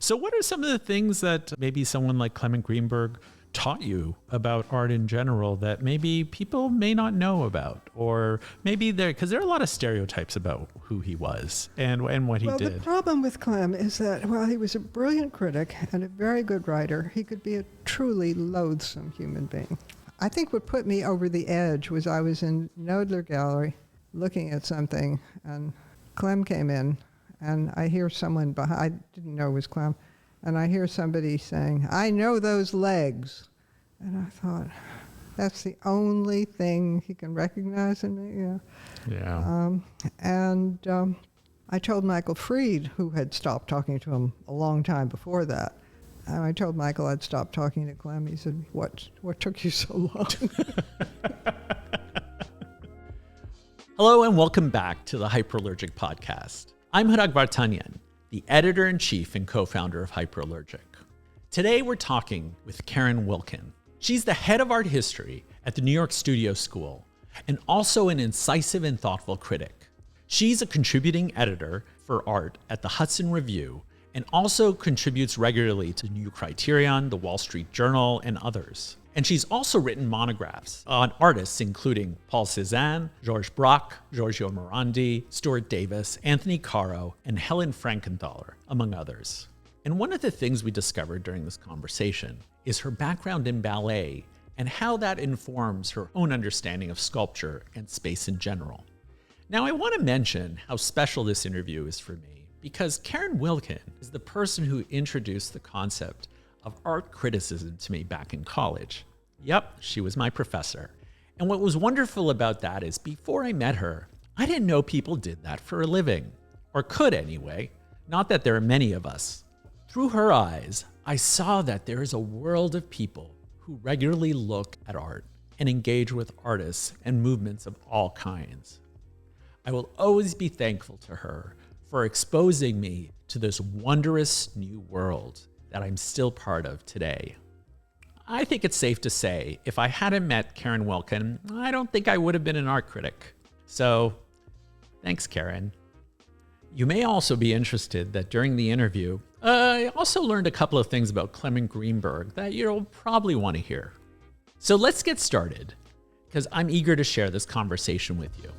So what are some of the things that maybe someone like Clement Greenberg taught you about art in general that maybe people may not know about? Or maybe because there are a lot of stereotypes about who he was and what he did. Well, the problem with Clem is that while he was a brilliant critic and a very good writer, he could be a truly loathsome human being. I think what put me over the edge was I was in Knoedler Gallery looking at something, and Clem came in, and I hear someone behind, I didn't know it was Clem, and I hear somebody saying, "I know those legs." And I thought, that's the only thing he can recognize in me. Yeah. I told Michael Fried, who had stopped talking to him a long time before that, and I told Michael I'd stopped talking to Clem. He said, what took you so long? Hello and welcome back to the Hyperallergic Podcast. I'm Hurag Vartanyan, the editor-in-chief and co-founder of Hyperallergic. Today we're talking with Karen Wilkin. She's the head of art history at the New York Studio School and also an incisive and thoughtful critic. She's a contributing editor for art at the Hudson Review and also contributes regularly to New Criterion, the Wall Street Journal, and others. And she's also written monographs on artists including Paul Cézanne, Georges Braque, Giorgio Morandi, Stuart Davis, Anthony Caro, and Helen Frankenthaler, among others. And one of the things we discovered during this conversation is her background in ballet and how that informs her own understanding of sculpture and space in general. Now, I want to mention how special this interview is for me because Karen Wilkin is the person who introduced the concept of art criticism to me back in college. Yep, she was my professor. And what was wonderful about that is before I met her, I didn't know people did that for a living, or could anyway. Not that there are many of us. Through her eyes, I saw that there is a world of people who regularly look at art and engage with artists and movements of all kinds. I will always be thankful to her for exposing me to this wondrous new world that I'm still part of today. I think it's safe to say, if I hadn't met Karen Wilkin, I don't think I would have been an art critic. So, thanks, Karen. You may also be interested that during the interview, I also learned a couple of things about Clement Greenberg that you'll probably want to hear. So let's get started, because I'm eager to share this conversation with you.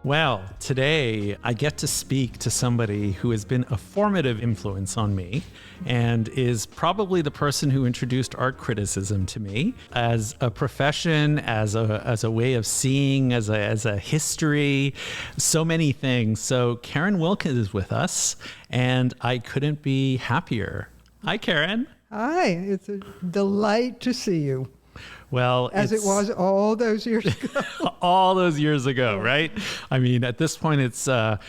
Well, today I get to speak to somebody who has been a formative influence on me and is probably the person who introduced art criticism to me as a profession, as a way of seeing, as a history, so many things. So Karen Wilkin is with us, and I couldn't be happier. Hi, Karen. Hi, it's a delight to see you. Well, as it was all those years ago. All those years ago, right? I mean, at this point, it's 30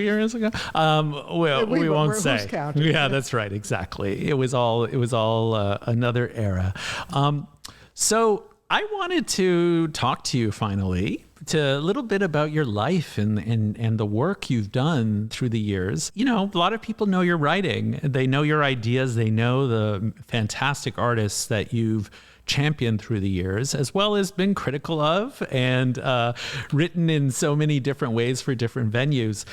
years ago. Well, we won't say. Who's counting? Yeah, that's right. Exactly. It was all another era. So I wanted to talk to you finally to a little bit about your life and the work you've done through the years. You know, a lot of people know your writing. They know your ideas. They know the fantastic artists that you've championed through the years, as well as been critical of and written in so many different ways for different venues.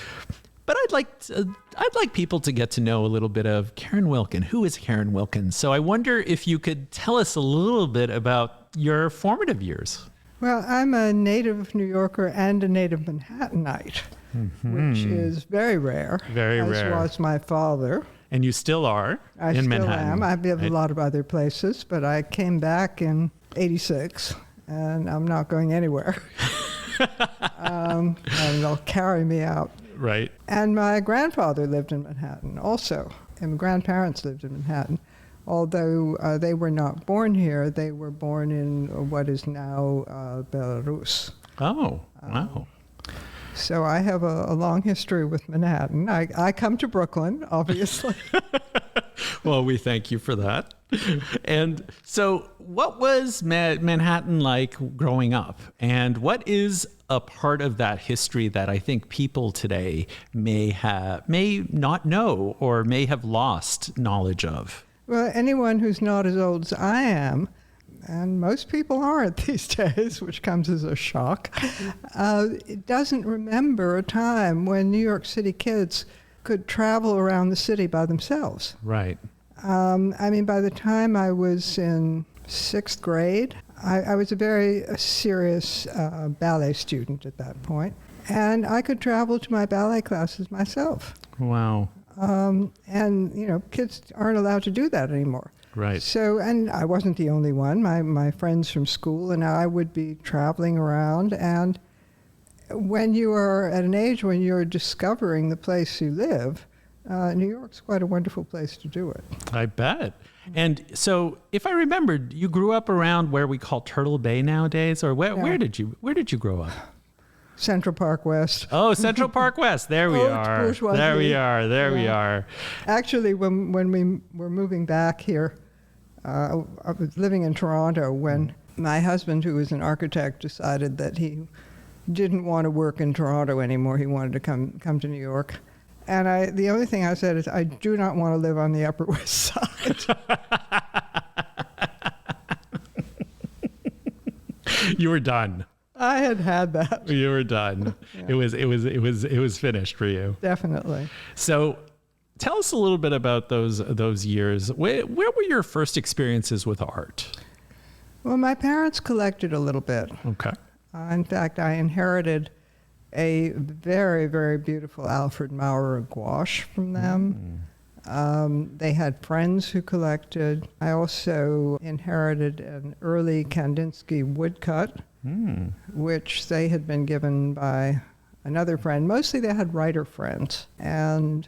But I'd like people to get to know a little bit of Karen Wilkin. Who is Karen Wilkin? So I wonder if you could tell us a little bit about your formative years. Well, I'm a native New Yorker and a native Manhattanite, which is very rare. Very rare. As was my father. And you still are in Manhattan. I still am. I've lived a lot of other places, but I came back in 86, and I'm not going anywhere. And they'll carry me out. Right. And my grandfather lived in Manhattan also, and my grandparents lived in Manhattan. Although they were not born here, they were born in what is now Belarus. Oh, wow. So I have a long history with Manhattan. I come to Brooklyn, obviously. Well, we thank you for that. And so what was Manhattan like growing up? And what is a part of that history that I think people today may not know or may have lost knowledge of? Well, anyone who's not as old as I am and most people aren't these days, which comes as a shock, it doesn't remember a time when New York City kids could travel around the city by themselves. Right. I mean, by the time I was in 6th grade, I was a very serious ballet student at that point, and I could travel to my ballet classes myself. Wow. And, you know, kids aren't allowed to do that anymore. Right. So, and I wasn't the only one. My friends from school and I would be traveling around, and when you are at an age when you're discovering the place you live, New York's quite a wonderful place to do it. I bet. And so, if I remembered, you grew up around where we call Turtle Bay nowadays, or where did you grow up? Central Park West. Oh, Central Park West. There we are. Bourgeoisie. There we are. There we are. Actually, when we were moving back here, I was living in Toronto when my husband, who was an architect, decided that he didn't want to work in Toronto anymore. He wanted to come to New York. And the only thing I said is, I do not want to live on the Upper West Side. You were done. I had that. You were done. Yeah. It was finished for you. Definitely. So, tell us a little bit about those years. Where were your first experiences with art? Well, my parents collected a little bit. Okay. In fact, I inherited a very, very beautiful Alfred Maurer gouache from them. They had friends who collected. I also inherited an early Kandinsky woodcut, which they had been given by another friend. Mostly they had writer friends. And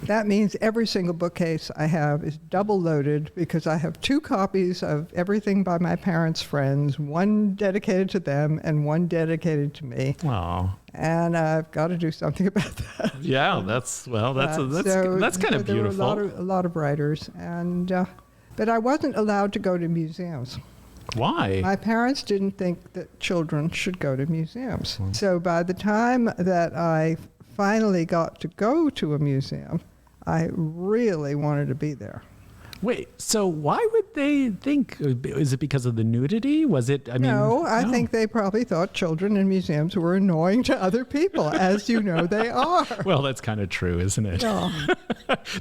that means every single bookcase I have is double loaded because I have 2 copies of everything by my parents' friends, one dedicated to them and one dedicated to me. Wow. And I've got to do something about that. Yeah, that's kind of beautiful. There were a lot of writers, and but I wasn't allowed to go to museums. Why? My parents didn't think that children should go to museums. So by the time that I finally got to go to a museum, I really wanted to be there. Wait, so why would they think? Is it because of the nudity? Was it? No, I think they probably thought children in museums were annoying to other people, as you know they are. Well, that's kind of true, isn't it? Yeah.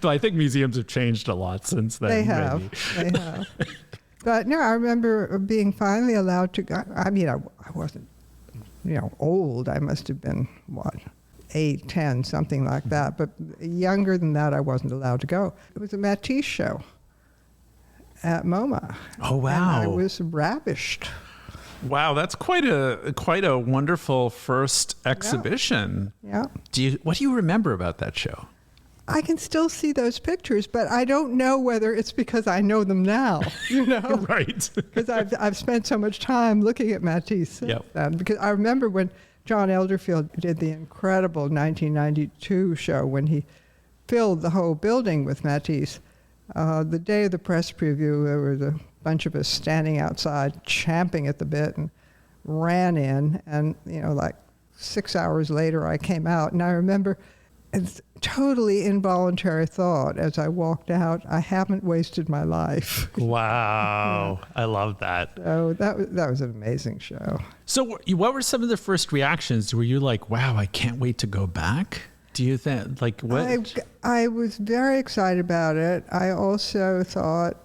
Though I think museums have changed a lot since then. They have. They have. But no, I remember being finally allowed to go. I mean, I wasn't, old. I must have been, 8, 10, something like that. But younger than that, I wasn't allowed to go. It was a Matisse show at MoMA. Oh, wow. And I was ravished. Wow, that's quite a wonderful first exhibition. Yeah. What do you remember about that show? I can still see those pictures, but I don't know whether it's because I know them now, Right. Because I've spent so much time looking at Matisse since then. Because I remember when John Elderfield did the incredible 1992 show when he filled the whole building with Matisse. The day of the press preview, there was a bunch of us standing outside, champing at the bit, and ran in. And, like 6 hours later, I came out. And I remember it's totally involuntary thought as I walked out, I haven't wasted my life. Wow. I love that. So that was an amazing show. So what were some of the first reactions? Were you like, wow, I can't wait to go back? Do you think, like, what? I was very excited about it. I also thought,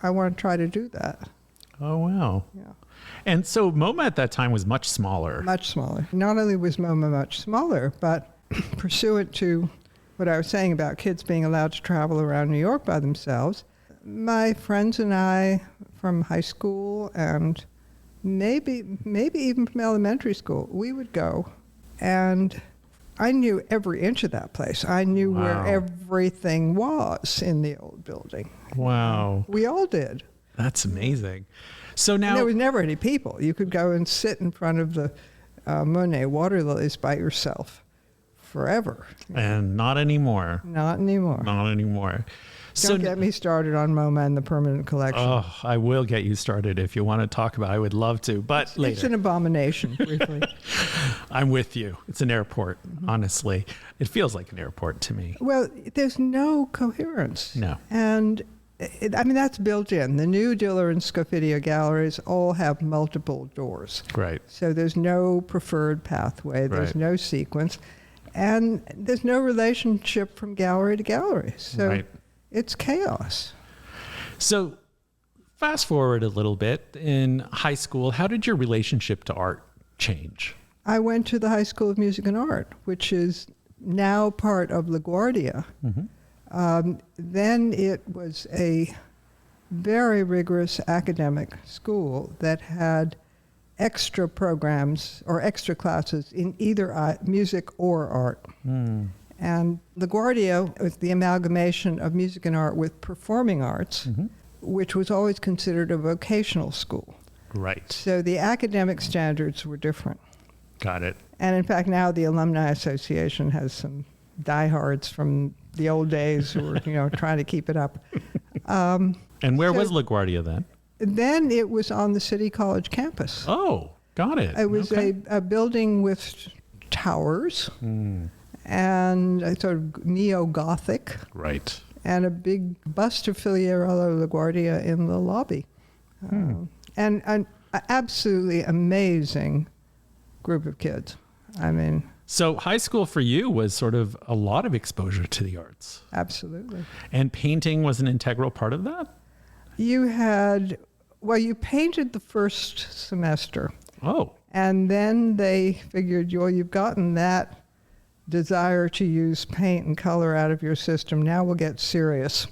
I want to try to do that. Oh, wow. Yeah. And so MoMA at that time was much smaller. Much smaller. Not only was MoMA much smaller, but pursuant to what I was saying about kids being allowed to travel around New York by themselves, my friends and I from high school and maybe even from elementary school, we would go, and I knew every inch of that place. I knew where everything was in the old building. Wow. We all did. That's amazing. So now... And there was never any people. You could go and sit in front of the Monet water lilies by yourself forever. And not anymore. Not anymore. Not anymore. Don't get me started on MoMA and the permanent collection. Oh, I will get you started if you want to talk about it. I would love to, but later. It's an abomination, briefly. I'm with you. It's an airport, honestly. It feels like an airport to me. Well, there's no coherence. No. And that's built in. The new Diller and Scofidio galleries all have multiple doors. Right. So there's no preferred pathway. There's no sequence. And there's no relationship from gallery to gallery. So it's chaos. So fast forward a little bit. In high school, how did your relationship to art change? I went to the High School of Music and Art, which is now part of LaGuardia. Then it was a very rigorous academic school that had extra programs or extra classes in either music or art. And LaGuardia was the amalgamation of music and art with performing arts, which was always considered a vocational school. Right. So the academic standards were different. Got it. And in fact, now the Alumni Association has some diehards from the old days who were, trying to keep it up. And where was LaGuardia then? Then it was on the City College campus. Oh, got it. It was a building with towers and a sort of neo-Gothic. Right. And a big bust of Filiarello LaGuardia in the lobby. And an absolutely amazing group of kids. I mean... So high school for you was sort of a lot of exposure to the arts. Absolutely. And painting was an integral part of that? You painted the first semester. Oh. And then they figured, well, you've gotten that desire to use paint and color out of your system. Now we'll get serious.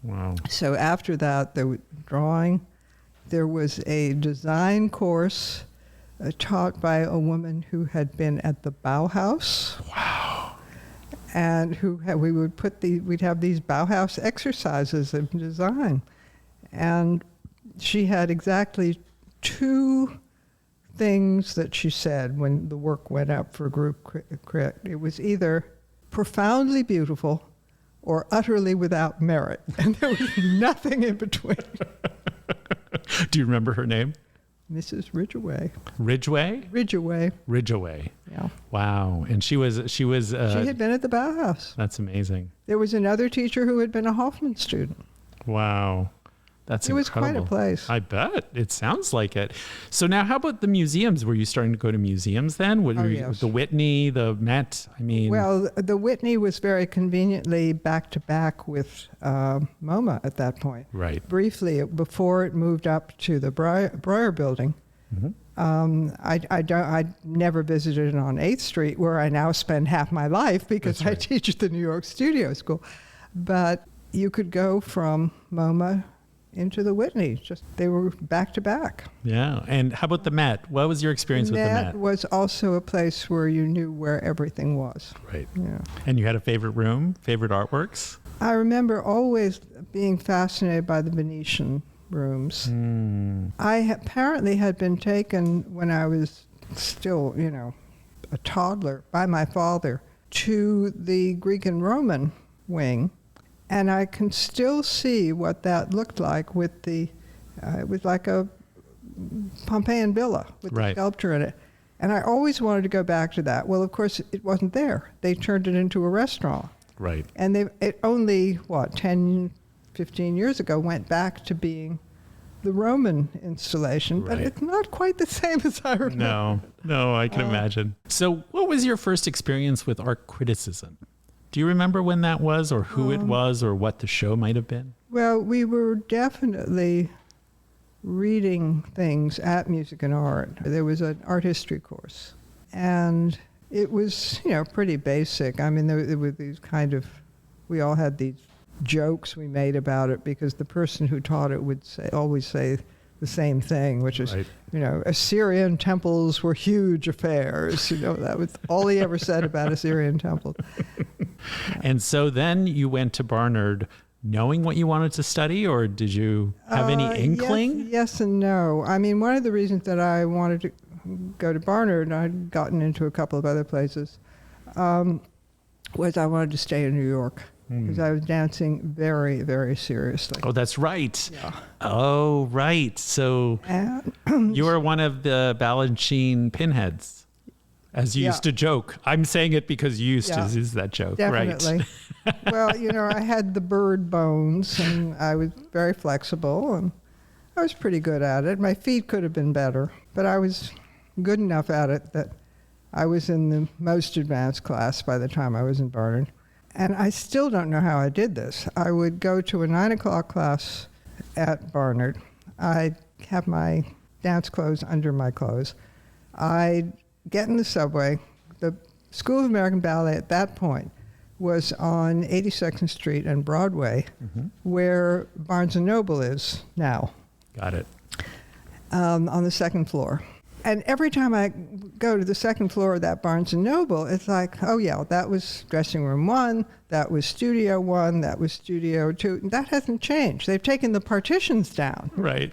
Wow. So after that, there was drawing. There was a design course taught by a woman who had been at the Bauhaus. Wow. And we'd have these Bauhaus exercises of design. And she had exactly 2 things that she said when the work went up for group crit. It was either profoundly beautiful or utterly without merit. And there was nothing in between. Do you remember her name? Mrs. Ridgeway. Ridgeway? Ridgeway. Ridgeway. Yeah. She had been at the Bauhaus. That's amazing. There was another teacher who had been a Hoffman student. Wow. That's incredible. It was quite a place. I bet. It sounds like it. So now how about the museums? Were you starting to go to museums then? Yes. The Whitney, the Met? Well, the Whitney was very conveniently back-to-back with MoMA at that point. Right. Briefly, before it moved up to the Breuer building. I never visited it on 8th Street, where I now spend half my life because I teach at the New York Studio School. But you could go from MoMA into the Whitney. They were back to back. Yeah. And how about the Met? What was your experience with the Met? Met was also a place where you knew where everything was. Right. Yeah. And you had a favorite room, favorite artworks? I remember always being fascinated by the Venetian rooms. I apparently had been taken when I was still, a toddler by my father to the Greek and Roman wing. And I can still see what that looked like with it was like a Pompeian villa with the sculpture in it. And I always wanted to go back to that. Well, of course, it wasn't there. They turned it into a restaurant. Right. And it only, 10, 15 years ago, went back to being the Roman installation. But it's not quite the same as I remember. No, I can imagine. So what was your first experience with art criticism? Do you remember when that was, or who it was, or what the show might have been? Well, we were definitely reading things at Music and Art. There was an art history course, and it was, pretty basic. I mean, there were these we all had these jokes we made about it because the person who taught it would always say the same thing, which is, Assyrian temples were huge affairs. That was all he ever said about Assyrian temples. And so then you went to Barnard knowing what you wanted to study, or did you have any inkling? Yes and no. I mean, one of the reasons that I wanted to go to Barnard, and I'd gotten into a couple of other places, was I wanted to stay in New York. Because I was dancing very, very seriously. Oh, that's right. Yeah. Oh, right. So you were one of the Balanchine pinheads as you used to joke. I'm saying it because you used to use that joke, definitely. Right? Well, I had the bird bones, and I was very flexible, and I was pretty good at it. My feet could have been better, but I was good enough at it that I was in the most advanced class by the time I was in Barnard. And I still don't know how I did this. I would go to a 9 o'clock class at Barnard. I'd have my dance clothes under my clothes. I'd get in the subway. The School of American Ballet at that point was on 82nd Street and Broadway, where Barnes & Noble is now. Got it. On the second floor. And every time I go to the second floor of that Barnes & Noble, it's like, oh yeah, that was dressing room 1, that was studio 1, that was studio 2. That hasn't changed. They've taken the partitions down. Right.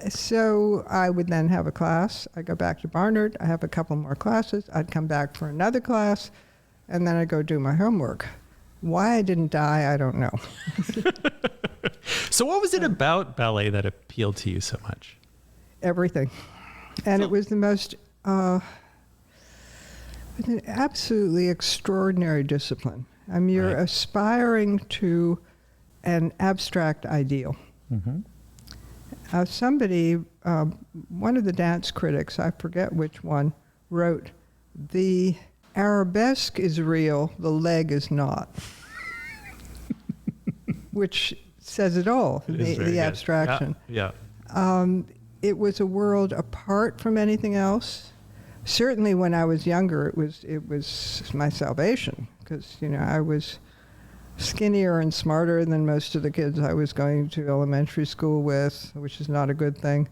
So I would then have a class. I go back to Barnard. I have a couple more classes. I'd come back for another class, and then I'd go do my homework. Why I didn't die, I don't know. So what was it about ballet that appealed to you so much? Everything. And it was the most, an absolutely extraordinary discipline. I mean, you're aspiring to an abstract ideal. Somebody, one of the dance critics, I forget which one, wrote, "The arabesque is real, the leg is not," which says it all, the abstraction. Yeah. It was a world apart from anything else. Certainly when I was younger, it was my salvation, because I was skinnier and smarter than most of the kids I was going to elementary school with, which is not a good thing.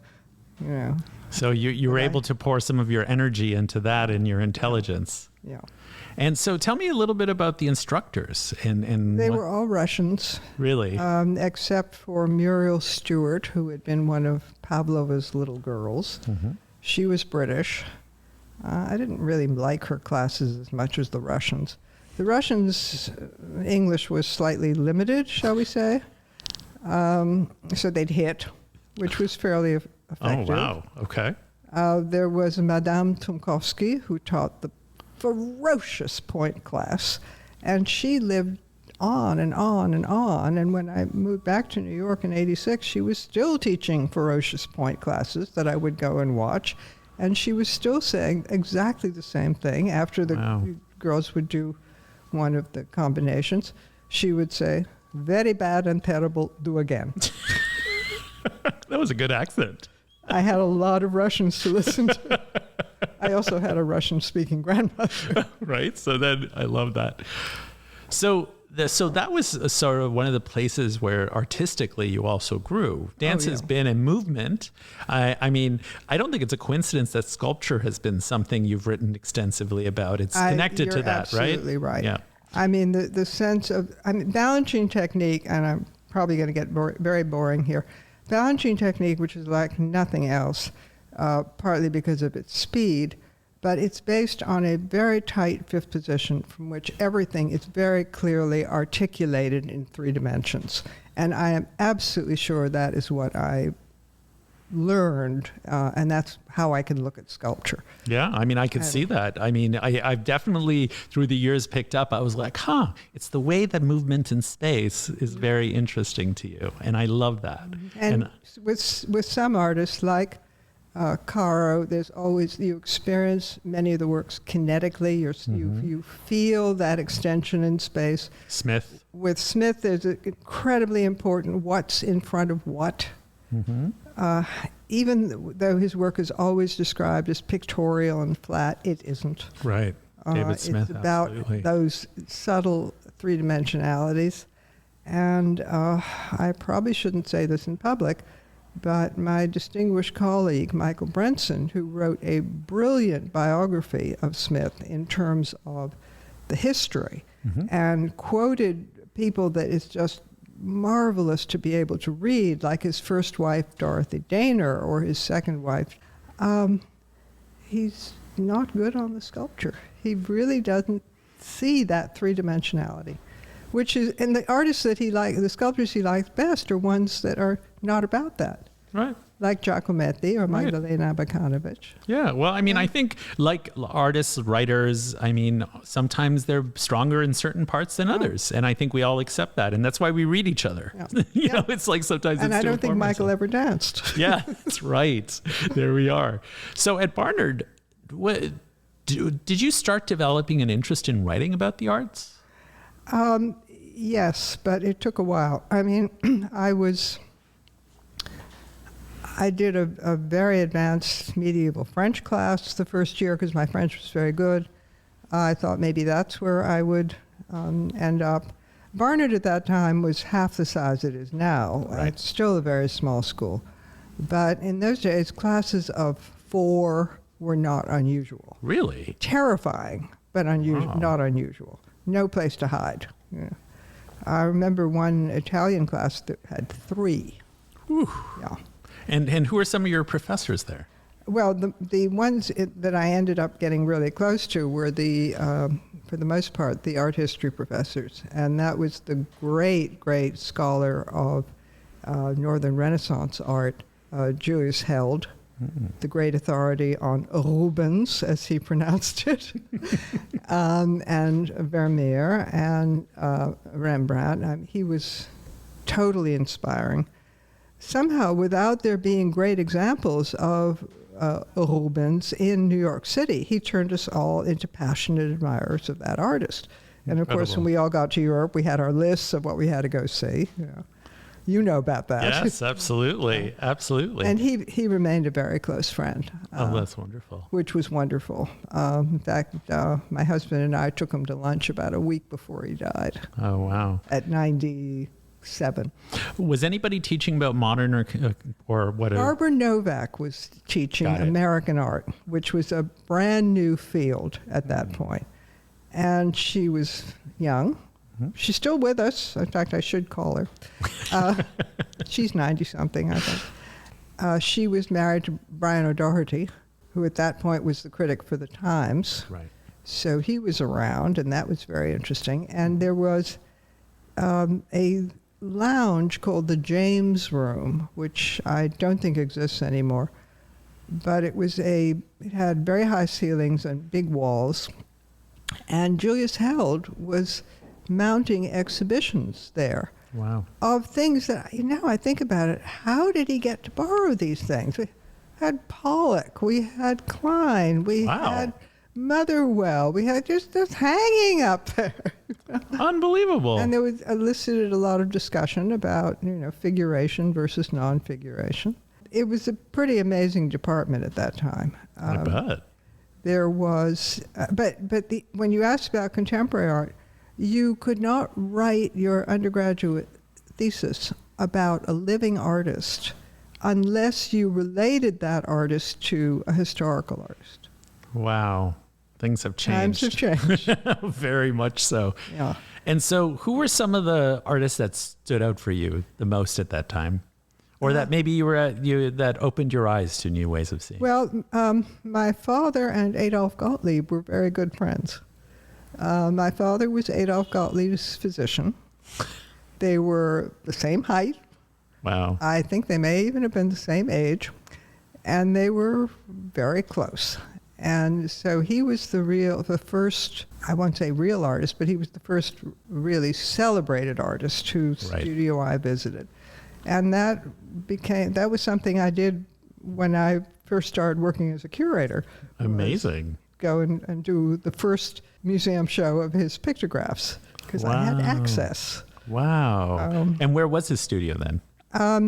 So you were able to pour some of your energy into that and your intelligence. Yeah. And so tell me a little bit about the instructors. They were all Russians. Really? Except for Muriel Stewart, who had been one of Pavlova's little girls. She was British. I didn't really like her classes as much as the Russians. The Russians' English was slightly limited, shall we say. So they'd hit, which was fairly effective. Oh, wow. Okay. There was Madame Tumkovsky, who taught the ferocious point class, and she lived on and on and on. And when I moved back to New York in '86, she was still teaching ferocious point classes that I would go and watch, and she was still saying exactly the same thing after the girls would do one of the combinations. She would say, "Very bad and terrible, do again." That was a good accent. I had a lot of Russians to listen to. I also had a Russian-speaking grandmother. Right. So then I love that. So that was sort of one of the places where artistically you also grew. Dance has been a movement. I mean, I don't think it's a coincidence that sculpture has been something you've written extensively about. It's connected to that, right? Absolutely right. Yeah. I mean, the sense of, Balanchine technique, and I'm probably going to get very boring here. Balanchine technique, which is like nothing else, partly because of its speed, but it's based on a very tight fifth position from which everything is very clearly articulated in 3 dimensions. And I am absolutely sure that is what I learned, and that's how I can look at sculpture. Yeah, I mean, I could see that. I mean, I've definitely, through the years, picked up, I was like, it's the way that movement in space is very interesting to you. And I love that. And with some artists like Caro, there's always, you experience many of the works kinetically. You feel that extension in space. Smith. With Smith, there's an incredibly important what's in front of what. Even though his work is always described as pictorial and flat, it isn't. Right. David Smith, it's about absolutely. those subtle 3-dimensionalities. And I probably shouldn't say this in public, but my distinguished colleague, Michael Brenson, who wrote a brilliant biography of Smith in terms of the history, and quoted people that is just marvelous to be able to read, like his first wife, Dorothy Daner, or his second wife. He's not good on the sculpture. He really doesn't see that 3-dimensionality, which is, and the artists that he likes, the sculptors he likes best are ones that are not about that. Right. like Giacometti or Magdalena Abacanovich. Yeah, well, I mean, I think like artists, writers, I mean, sometimes they're stronger in certain parts than others. And I think we all accept that. And that's why we read each other. Yeah. you know, it's like sometimes and it's I to don't think inform Michael ourselves. ever danced. Yeah, that's right. There we are. So at Barnard, did you start developing an interest in writing about the arts? Yes, but it took a while. I mean, I did a very advanced medieval French class the first year because my French was very good. I thought maybe that's where I would end up. Barnard at that time was half the size it is now. Right. It's still a very small school. But in those days, classes of 4 were not unusual. Really? Terrifying, but not unusual. No place to hide. Yeah. I remember one Italian class that had 3. Whew. Yeah. And who are some of your professors there? Well, the ones that I ended up getting really close to were for the most part, the art history professors. And that was the great, great scholar of Northern Renaissance art, Julius Held, the great authority on Rubens, as he pronounced it, and Vermeer and Rembrandt. He was totally inspiring. Somehow, without there being great examples of Rubens in New York City, he turned us all into passionate admirers of that artist. And of course, when we all got to Europe, we had our lists of what we had to go see. You know about that. Yes, absolutely. Absolutely. And he remained a very close friend. Oh, that's wonderful. Which was wonderful. In fact, my husband and I took him to lunch about a week before he died. Oh, wow. At 97. Was anybody teaching about modern or what? Barbara Novak was teaching American art, which was a brand new field at that point. And she was young. She's still with us. In fact, I should call her. She's 90-something, I think. She was married to Brian O'Doherty, who at that point was the critic for the Times. Right. So he was around, and that was very interesting. And there was a lounge called the James Room, which I don't think exists anymore. But it had very high ceilings and big walls. And Julius Held was mounting exhibitions there. Wow. Of things that, I think about it, how did he get to borrow these things? We had Pollock, we had Klein, we had Motherwell, we had just hanging up there. Unbelievable. And there was elicited a lot of discussion about, figuration versus non-figuration. It was a pretty amazing department at that time. I bet. There was, when you asked about contemporary art, you could not write your undergraduate thesis about a living artist unless you related that artist to a historical artist. Wow. Things have changed. Times have changed. Very much so. Yeah. And so who were some of the artists that stood out for you the most at that time? Or that maybe that opened your eyes to new ways of seeing? Well, my father and Adolph Gottlieb were very good friends. My father was Adolph Gottlieb's physician. They were the same height. Wow. I think they may even have been the same age. And they were very close. And so he was the first, I won't say real artist, but he was the first really celebrated artist whose studio I visited. And that was something I did when I first started working as a curator. Amazing. Go and do the first museum show of his pictographs because I had access. Wow. And where was his studio then?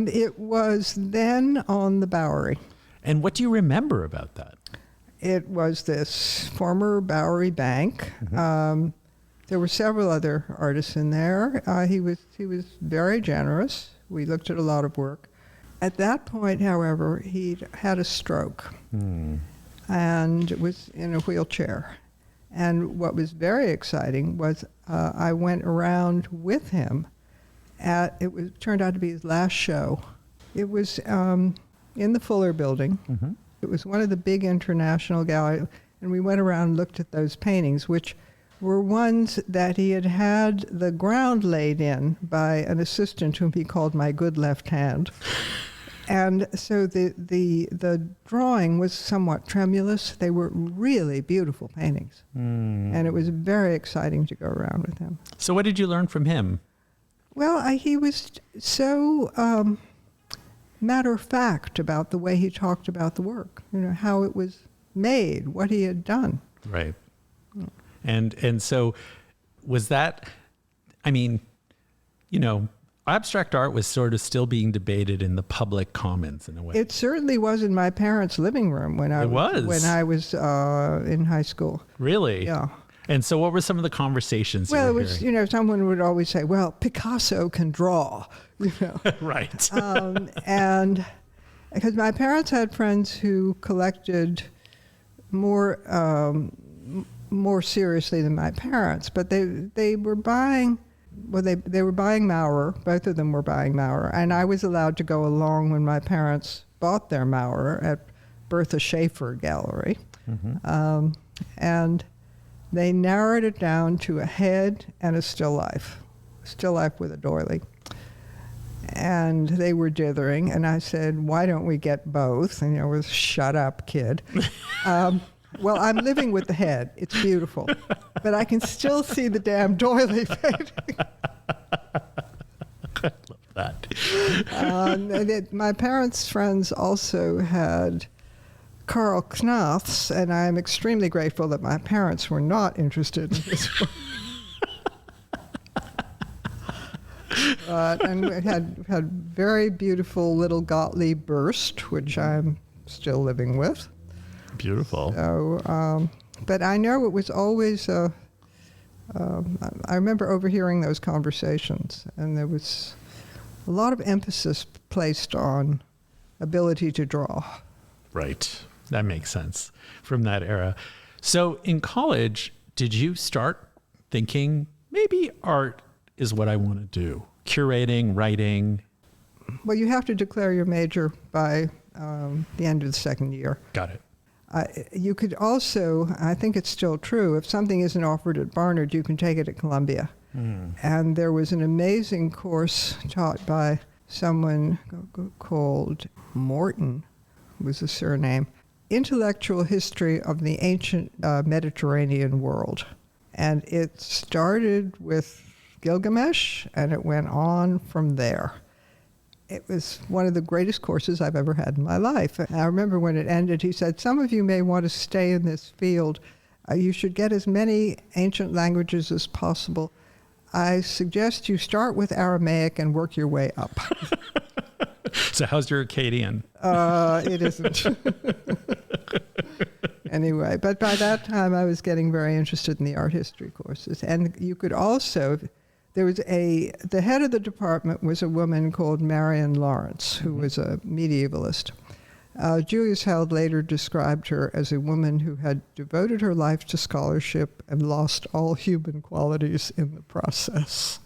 It was then on the Bowery. And what do you remember about that? It was this former Bowery bank. There were several other artists in there. He was very generous. We looked at a lot of work. At that point, however, he'd had a stroke and was in a wheelchair. And what was very exciting was I went around with him turned out to be his last show. It was in the Fuller Building. It was one of the big international galleries, and we went around and looked at those paintings, which were ones that he had the ground laid in by an assistant whom he called my good left hand. And so the drawing was somewhat tremulous. They were really beautiful paintings. And it was very exciting to go around with him. So what did you learn from him? Well, he was so matter of fact about the way he talked about the work, how it was made, what he had done. Right. And so was that, I mean, abstract art was sort of still being debated in the public commons in a way. It certainly was in my parents' living room when I was in high school. Really? Yeah. And so what were some of the conversations you were Well, it was, hearing? someone would always say, well, Picasso can draw, Right. And because my parents had friends who collected more seriously than my parents, but they were buying, they were buying Maurer. Both of them were buying Maurer, and I was allowed to go along when my parents bought their Maurer at Bertha Schaefer Gallery. And they narrowed it down to a head and a still life with a doily. And they were dithering, and I said, why don't we get both? And it was, shut up, kid. Well, I'm living with the head. It's beautiful. But I can still see the damn doily painting. I love that. My parents' friends also had Karl Knaths, and I'm extremely grateful that my parents were not interested in this work. And we had very beautiful little Gottlieb burst, which I'm still living with. Beautiful. So, but I know it was always, I remember overhearing those conversations, and there was a lot of emphasis placed on ability to draw. Right. That makes sense from that era. So in college, did you start thinking maybe art is what I want to do? Curating, writing? Well, you have to declare your major by the end of the second year. Got it. You could also, I think it's still true, if something isn't offered at Barnard, you can take it at Columbia. And there was an amazing course taught by someone called Morton, was the surname, Intellectual History of the Ancient Mediterranean World. And it started with Gilgamesh, and it went on from there. It was one of the greatest courses I've ever had in my life. And I remember when it ended, he said, some of you may want to stay in this field. You should get as many ancient languages as possible. I suggest you start with Aramaic and work your way up. So how's your Akkadian? It isn't. Anyway, but by that time I was getting very interested in the art history courses. And you could also, the head of the department was a woman called Marion Lawrence, who was a medievalist. Julius Held later described her as a woman who had devoted her life to scholarship and lost all human qualities in the process.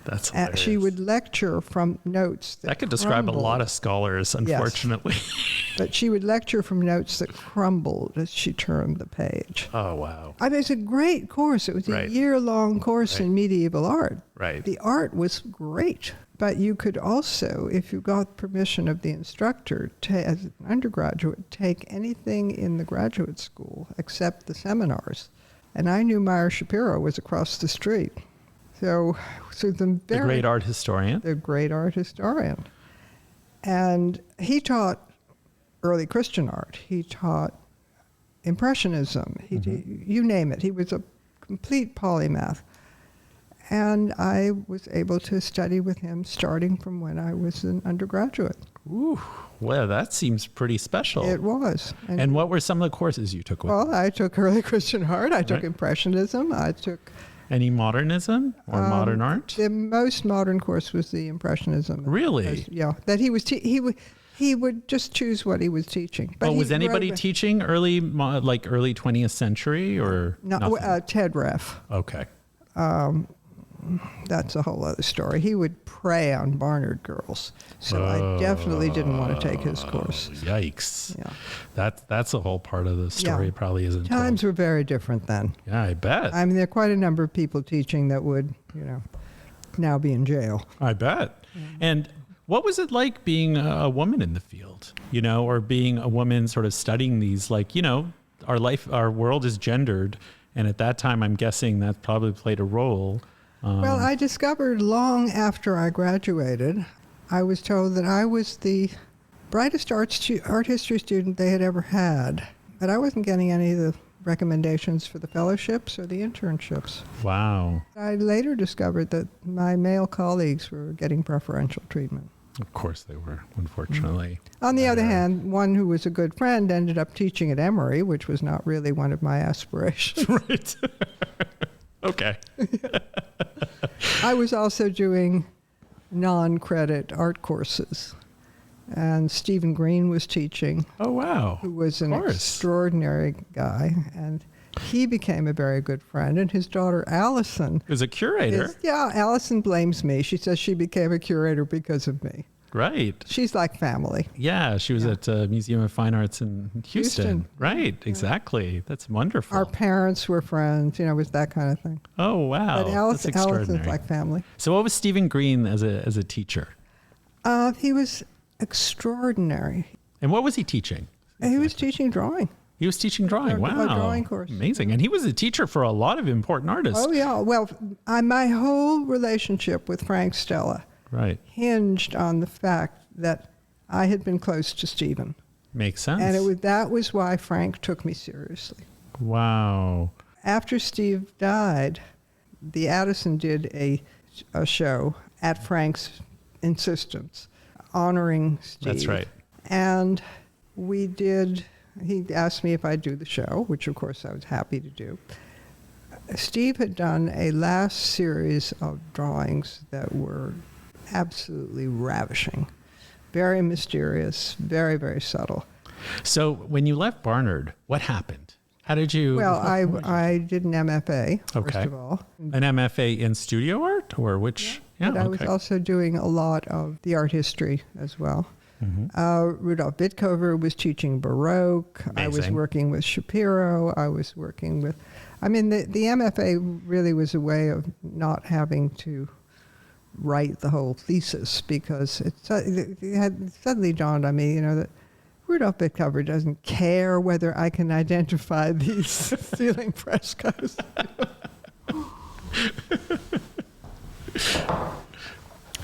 That's hilarious. She would lecture from notes that could describe a lot of scholars, unfortunately. Yes. But she would lecture from notes that crumbled as she turned the page. Oh, wow. I mean, it's a great course. It was a year-long course in medieval art. Right. The art was great. But you could also, if you got permission of the instructor, as an undergraduate, take anything in the graduate school except the seminars. And I knew Meyer Shapiro was across the street. So the great art historian. The great art historian. And he taught early Christian art. He taught Impressionism. You name it. He was a complete polymath. And I was able to study with him starting from when I was an undergraduate. Ooh, well, that seems pretty special. It was. And what were some of the courses you took with him? Well, I took early Christian art. I took Impressionism. I took... Any modernism or modern art? The most modern course was the Impressionism. Really? Yeah. That he was... He would just choose what he was teaching. But was anybody teaching early 20th century or no? Ted Reff. Okay. That's a whole other story. He would prey on Barnard girls, so I definitely didn't want to take his course. Yikes! Yeah, that's a whole part of the story. Probably isn't. Times were very different then. Yeah, I bet. I mean, there are quite a number of people teaching that would, now be in jail. I bet. Yeah. And What was it like being a woman in the field, or being a woman sort of studying these, our world is gendered. And at that time, I'm guessing that probably played a role. Well, I discovered long after I graduated, I was told that I was the brightest art history student they had ever had. But I wasn't getting any of the recommendations for the fellowships or the internships. Wow. I later discovered that my male colleagues were getting preferential treatment. Of course they were, unfortunately. On the other hand, one who was a good friend ended up teaching at Emory, which was not really one of my aspirations. Right. Okay. I was also doing non-credit art courses. And Stephen Green was teaching. Oh, wow. Who was an extraordinary guy. And he became a very good friend. And his daughter, Allison. Was a curator. Allison blames me. She says she became a curator because of me. Right. She's like family. Yeah, she was at Museum of Fine Arts in Houston. Right, exactly. That's wonderful. Our parents were friends, it was that kind of thing. Oh, wow. But That's extraordinary. Allison's like family. So what was Stephen Green as a teacher? He was extraordinary. And what was he teaching? He was teaching drawing. He was teaching drawing. Wow. A drawing course. Amazing. And he was a teacher for a lot of important artists. Oh, yeah. Well, my whole relationship with Frank Stella hinged on the fact that I had been close to Stephen. Makes sense. And that was why Frank took me seriously. Wow. After Steve died, the Addison did a show at Frank's insistence, honoring Steve. That's right. And he asked me if I'd do the show, which of course I was happy to do. Steve had done a last series of drawings that were absolutely ravishing, very mysterious, very, very subtle. So when you left Barnard, what happened? How did you... Well, I did an MFA, first of all. An MFA in studio art, or which... Yeah, but I was also doing a lot of the art history as well. Mm-hmm. Rudolph Bitkover was teaching Baroque. Amazing. I was working with Shapiro. I was working with... the MFA really was a way of not having to write the whole thesis, because it had suddenly dawned on me, that Rudolph Bitkover doesn't care whether I can identify these ceiling frescoes.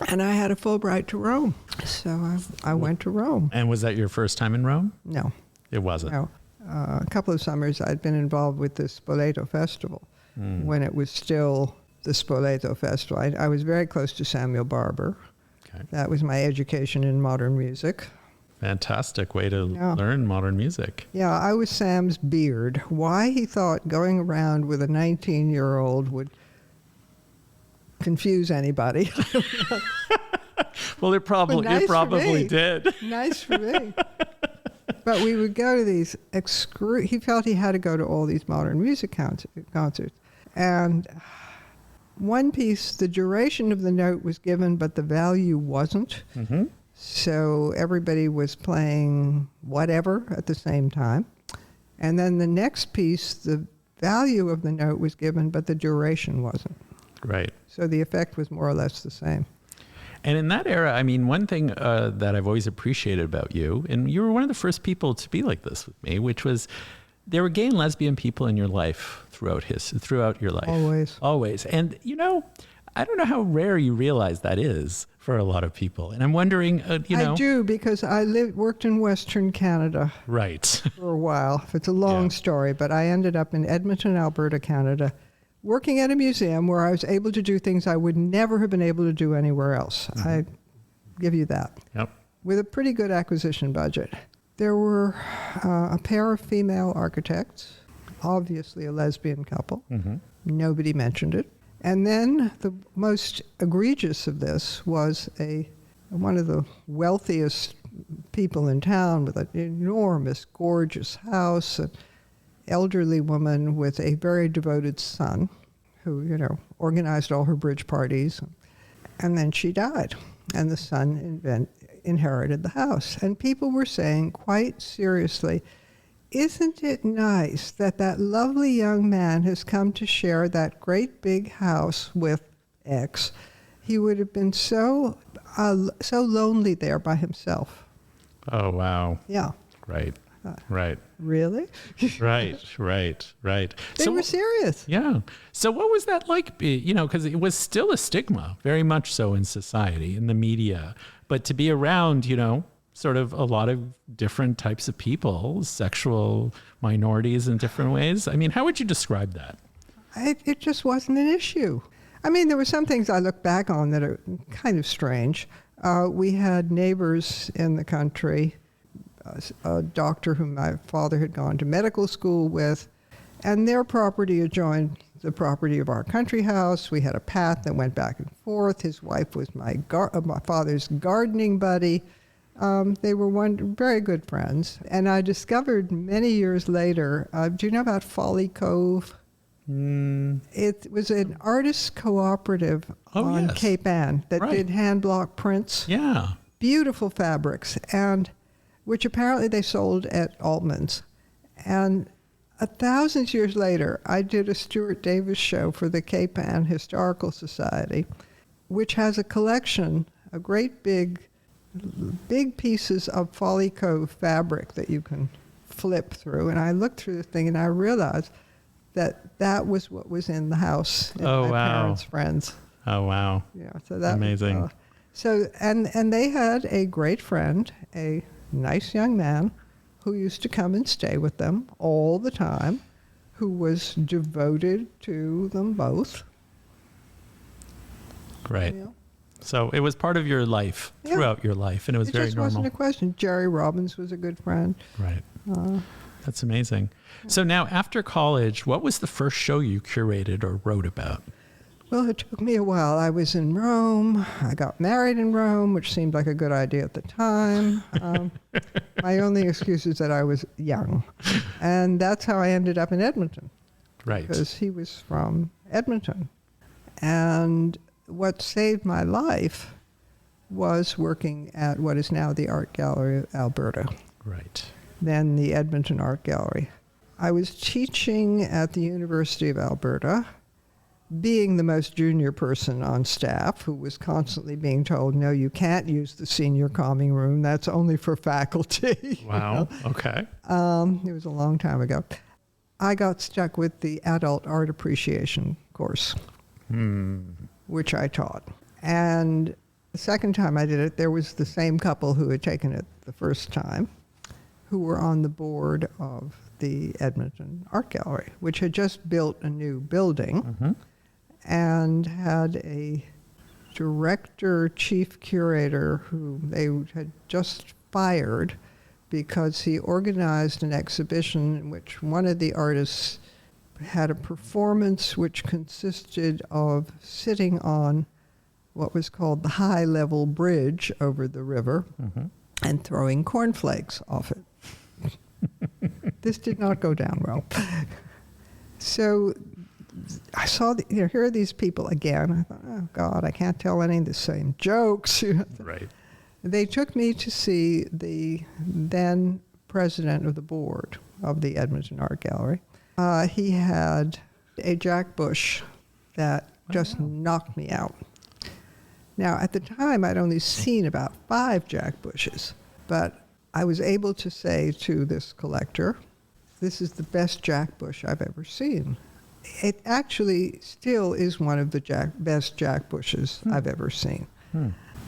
And I had a Fulbright to Rome, so I went to Rome. And was that your first time in Rome? No. It wasn't? No. A couple of summers I'd been involved with the Spoleto Festival when it was still the Spoleto Festival. I was very close to Samuel Barber. Okay. That was my education in modern music. Fantastic way to learn modern music. Yeah, I was Sam's beard. Why he thought going around with a 19-year-old would confuse anybody. Well, it probably did. Nice for me. But we would go to these he felt he had to go to all these modern music concerts. And one piece, the duration of the note was given, but the value wasn't. Mm-hmm. So everybody was playing whatever at the same time. And then the next piece, the value of the note was given, but the duration wasn't. Right. So the effect was more or less the same. And in that era, one thing that I've always appreciated about you, and you were one of the first people to be like this with me, which was there were gay and lesbian people in your life throughout your life. Always. And, I don't know how rare you realize that is for a lot of people. And I'm wondering, I do, because I worked in Western Canada. Right. For a while. It's a long story, but I ended up in Edmonton, Alberta, Canada, working at a museum where I was able to do things I would never have been able to do anywhere else. Mm-hmm. I give you that. Yep. With a pretty good acquisition budget. There were a pair of female architects, obviously a lesbian couple. Mm-hmm. Nobody mentioned it. And then the most egregious of this was one of the wealthiest people in town with an enormous, gorgeous house, an elderly woman with a very devoted son who, organized all her bridge parties. And then she died, and the son inherited the house. And people were saying quite seriously, isn't it nice that lovely young man has come to share that great big house with X? He would have been so lonely there by himself. Oh, wow. Yeah. Right. Right. Really? Right. They were serious. Yeah. So what was that like? Because it was still a stigma, very much so in society, in the media. But to be around, sort of a lot of different types of people, sexual minorities in different ways. I mean, how would you describe that? It just wasn't an issue. I mean, there were some things I look back on that are kind of strange. We had neighbors in the country, a doctor whom my father had gone to medical school with, and their property adjoined the property of our country house. We had a path that went back and forth. His wife was my father's gardening buddy. They were very good friends. And I discovered many years later, do you know about Folly Cove? It was an artist cooperative on yes. Cape Ann that did hand block prints. Yeah. Beautiful fabrics, and which apparently they sold at Altman's. And 1,000 years later, I did a Stuart Davis show for the Cape Ann Historical Society, which has a collection of great big pieces of Folly Cove fabric that you can flip through. And I looked through the thing and I realized that was what was in the house in my parents' friends. Oh, wow. Yeah, so that amazing. And they had a great friend, a nice young man who used to come and stay with them all the time, who was devoted to them both. Right. Yeah. So it was part of your life, throughout your life, and it was very normal. It just wasn't a question. Jerry Robbins was a good friend. Right. That's amazing. So now, after college, what was the first show you curated or wrote about? Well, it took me a while. I was in Rome. I got married in Rome, which seemed like a good idea at the time. My only excuse is that I was young. And that's how I ended up in Edmonton. Right. Because he was from Edmonton. And what saved my life was working at what is now the Art Gallery of Alberta. Right. Then the Edmonton Art Gallery. I was teaching at the University of Alberta, being the most junior person on staff, who was constantly being told, no, you can't use the senior calming room. That's only for faculty. Wow. Okay. It was a long time ago. I got stuck with the adult art appreciation course, which I taught. And the second time I did it, there was the same couple who had taken it the first time, who were on the board of the Edmonton Art Gallery, which had just built a new building and had a director, chief curator, who they had just fired because he organized an exhibition in which one of the artists had a performance which consisted of sitting on what was called the high-level bridge over the river and throwing cornflakes off it. This did not go down well. So I saw, here are these people again. I thought, oh, God, I can't tell any of the same jokes. Right. They took me to see the then president of the board of the Edmonton Art Gallery. He had a Jack Bush that just knocked me out. Now, at the time, I'd only seen about 5 Jack Bushes, but I was able to say to this collector, this is the best Jack Bush I've ever seen. It actually still is one of the best Jack Bushes I've ever seen.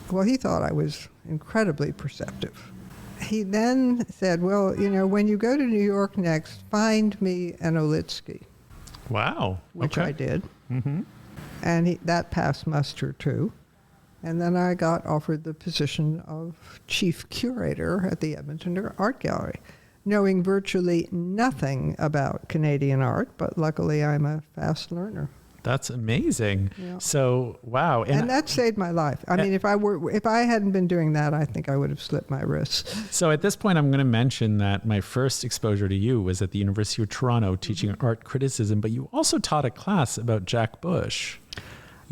Well, he thought I was incredibly perceptive. He then said, well, when you go to New York next, find me an Olitsky. Wow. Which I did. And that passed muster, too. And then I got offered the position of chief curator at the Edmonton Art Gallery, knowing virtually nothing about Canadian art, but luckily I'm a fast learner. That's amazing. Yeah. So, wow. And that saved my life. I mean, if I hadn't been doing that, I think I would have slipped my wrists. So at this point, I'm going to mention that my first exposure to you was at the University of Toronto teaching art criticism, but you also taught a class about Jack Bush.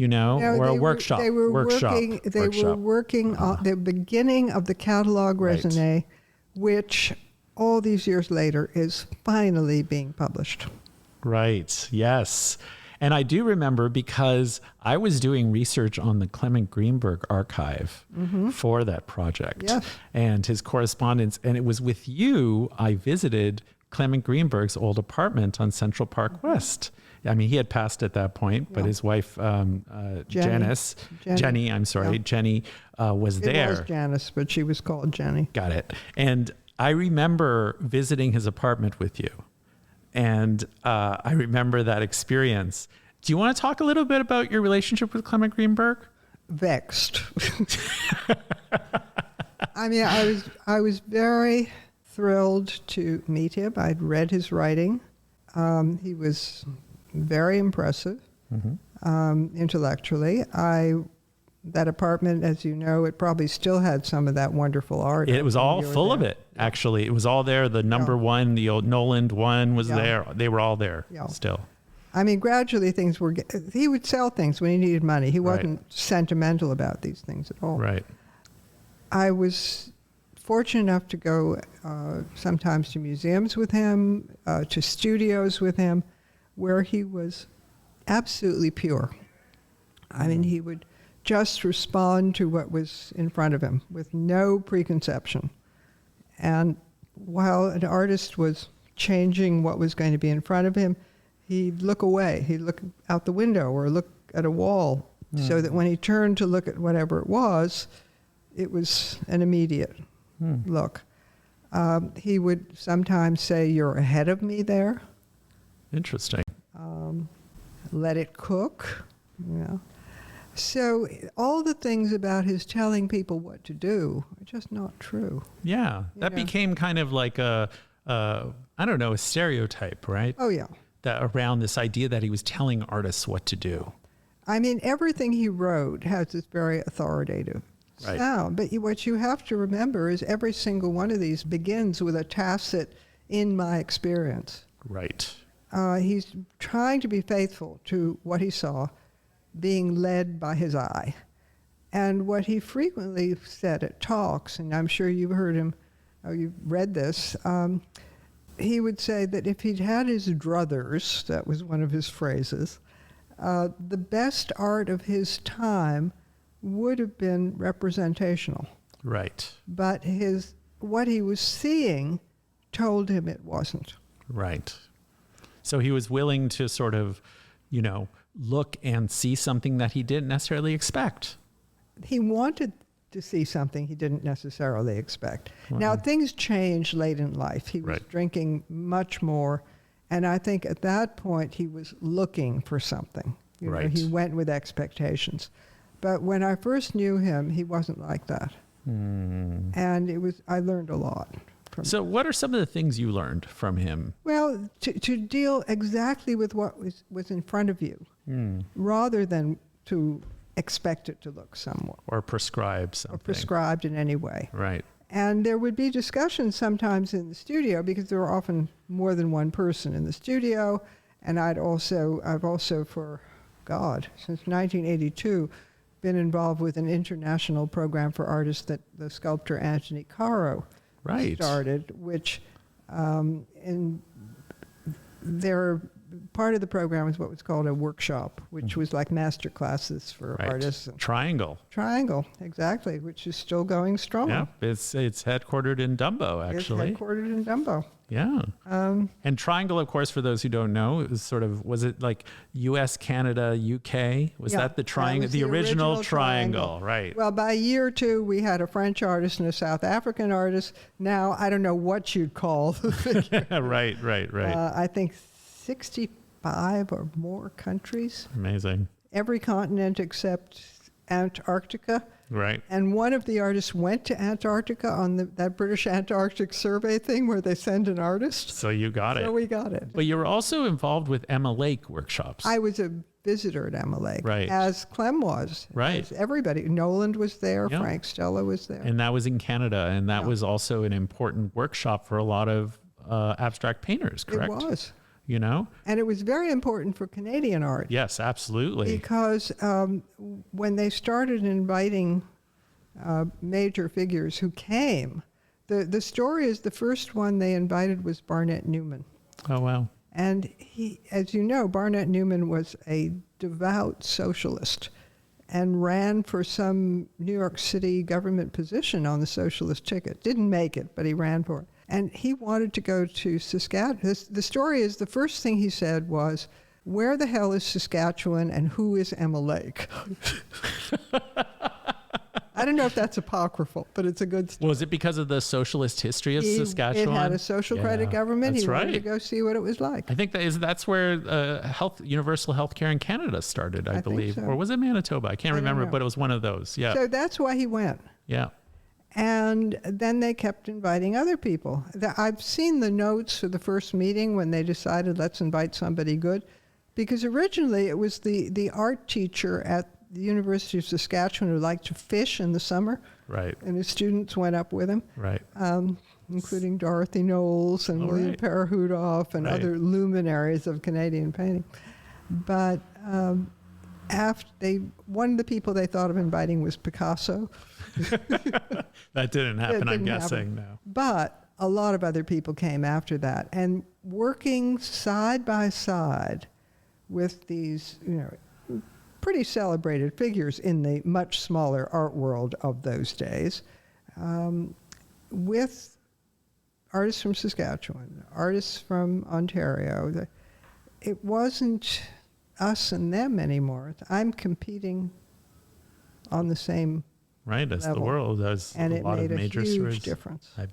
Or a workshop. They were working on the beginning of the catalog raisonné, which all these years later is finally being published. Right. Yes. And I do remember because I was doing research on the Clement Greenberg archive for that project. Yes. And his correspondence. And it was with you I visited Clement Greenberg's old apartment on Central Park West. I mean, he had passed at that point, but his wife, Jenny was there. It was Janice, but she was called Jenny. Got it. And I remember visiting his apartment with you. And I remember that experience. Do you want to talk a little bit about your relationship with Clement Greenberg? Vexed. I mean, I was very thrilled to meet him. I'd read his writing. He was very impressive intellectually. That apartment, as you know, it probably still had some of that wonderful art. It was all full of it, actually. It was all there. The number one, the old Noland one was there. They were all there still. I mean, gradually things were, he would sell things when he needed money. He wasn't sentimental about these things at all. Right. I was fortunate enough to go sometimes to museums with him, to studios with him, where he was absolutely pure. I mean, he would just respond to what was in front of him with no preconception. And while an artist was changing what was going to be in front of him, he'd look away. He'd look out the window or look at a wall so that when he turned to look at whatever it was an immediate look. He would sometimes say, "You're ahead of me there." Interesting. Let it cook, So all the things about his telling people what to do are just not true. Yeah, that became kind of like a stereotype, right? Oh, yeah. That around this idea that he was telling artists what to do. I mean, everything he wrote has this very authoritative sound. But what you have to remember is every single one of these begins with a tacit, "in my experience." Right. He's trying to be faithful to what he saw, being led by his eye. And what he frequently said at talks, and I'm sure you've heard him, or you've read this, he would say that if he'd had his druthers, that was one of his phrases, the best art of his time would have been representational. Right. But what he was seeing told him it wasn't. Right. So he was willing to sort of, look and see something that he didn't necessarily expect. He wanted to see something he didn't necessarily expect. Wow. Now, things changed late in life. He was drinking much more, and I think at that point he was looking for something. He went with expectations. But when I first knew him, he wasn't like that. And I learned a lot. So what are some of the things you learned from him? Well, to deal exactly with what was in front of you, rather than to expect it to look somewhat. Or prescribe something. Or prescribed in any way. Right. And there would be discussions sometimes in the studio because there were often more than one person in the studio. And I've also since 1982, been involved with an international program for artists that the sculptor Anthony Caro started, which part of the program was what was called a workshop, which was like master classes for artists. Triangle, exactly, which is still going strong. Yeah, it's headquartered in Dumbo, actually. It's headquartered in Dumbo. Yeah. And Triangle, of course, for those who don't know, it was was it like US, Canada, UK? Was that the triangle, the original triangle? Right. Well, by year 2, we had a French artist and a South African artist. Now, I don't know what you'd call the figure. Right. I think 65 or more countries. Amazing. Every continent except Antarctica. Right. And one of the artists went to Antarctica on that British Antarctic survey thing where they send an artist. So you got it. So we got it. But you were also involved with Emma Lake workshops. I was a visitor at Emma Lake. Right. As Clem was. Right. As everybody. Noland was there. Yeah. Frank Stella was there. And that was in Canada. And that was also an important workshop for a lot of abstract painters, correct? It was. And it was very important for Canadian art. Yes, absolutely. Because when they started inviting major figures who came, the story is the first one they invited was Barnett Newman. Oh, wow. And he, as you know, Barnett Newman was a devout socialist and ran for some New York City government position on the socialist ticket. Didn't make it, but he ran for it. And he wanted to go to Saskatchewan. The story is the first thing he said was, "Where the hell is Saskatchewan and who is Emma Lake?" I don't know if that's apocryphal, but it's a good story. Was it because of the socialist history of Saskatchewan? It had a social credit government. That's he wanted to go see what it was like. I think that's where universal health care in Canada started, I believe. So. Or was it Manitoba? I can't remember, but it was one of those. Yeah. So that's why he went. Yeah. And then they kept inviting other people. I've seen the notes for the first meeting when they decided, let's invite somebody good. Because originally it was the art teacher at the University of Saskatchewan who liked to fish in the summer. Right. And his students went up with him. Right. Including Dorothy Knowles and William Parahudoff and other luminaries of Canadian painting. But one of the people they thought of inviting was Picasso. That didn't happen, I'm guessing. No. But a lot of other people came after that. And working side by side with these, pretty celebrated figures in the much smaller art world of those days, with artists from Saskatchewan, artists from Ontario. It wasn't us and them anymore. I'm competing on the same right, as level. The world has and a lot of major stories. And it made a huge stories. difference. I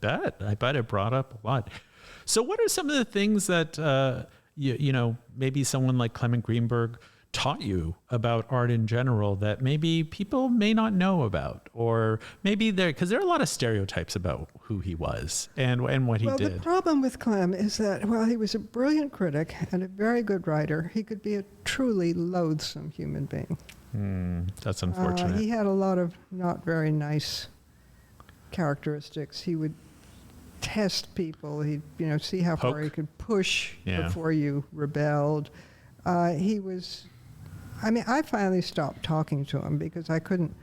bet it brought up a lot. So what are some of the things that, maybe someone like Clement Greenberg taught you about art in general that maybe people may not know about, or maybe because there are a lot of stereotypes about who he was and what he did. Well, the problem with Clem is that while he was a brilliant critic and a very good writer, he could be a truly loathsome human being. That's unfortunate. He had a lot of not very nice characteristics. He would test people. He'd, see how far he could push before you rebelled. I finally stopped talking to him because I couldn't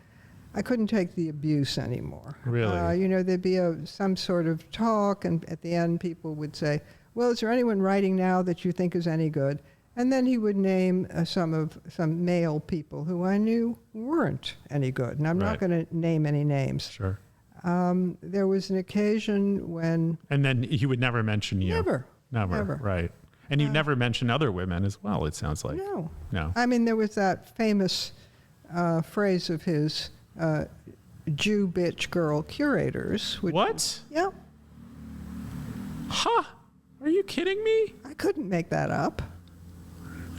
take the abuse anymore. Really? There'd be some sort of talk, and at the end people would say, well, is there anyone writing now that you think is any good? And then he would name some male people who I knew weren't any good. And I'm not going to name any names. Sure. There was an occasion when... And then he would never mention you. Never. Right. And you never mention other women as well, it sounds like. No. I mean, there was that famous phrase of his, Jew, bitch, girl, curators. What? Yeah. Huh? Are you kidding me? I couldn't make that up.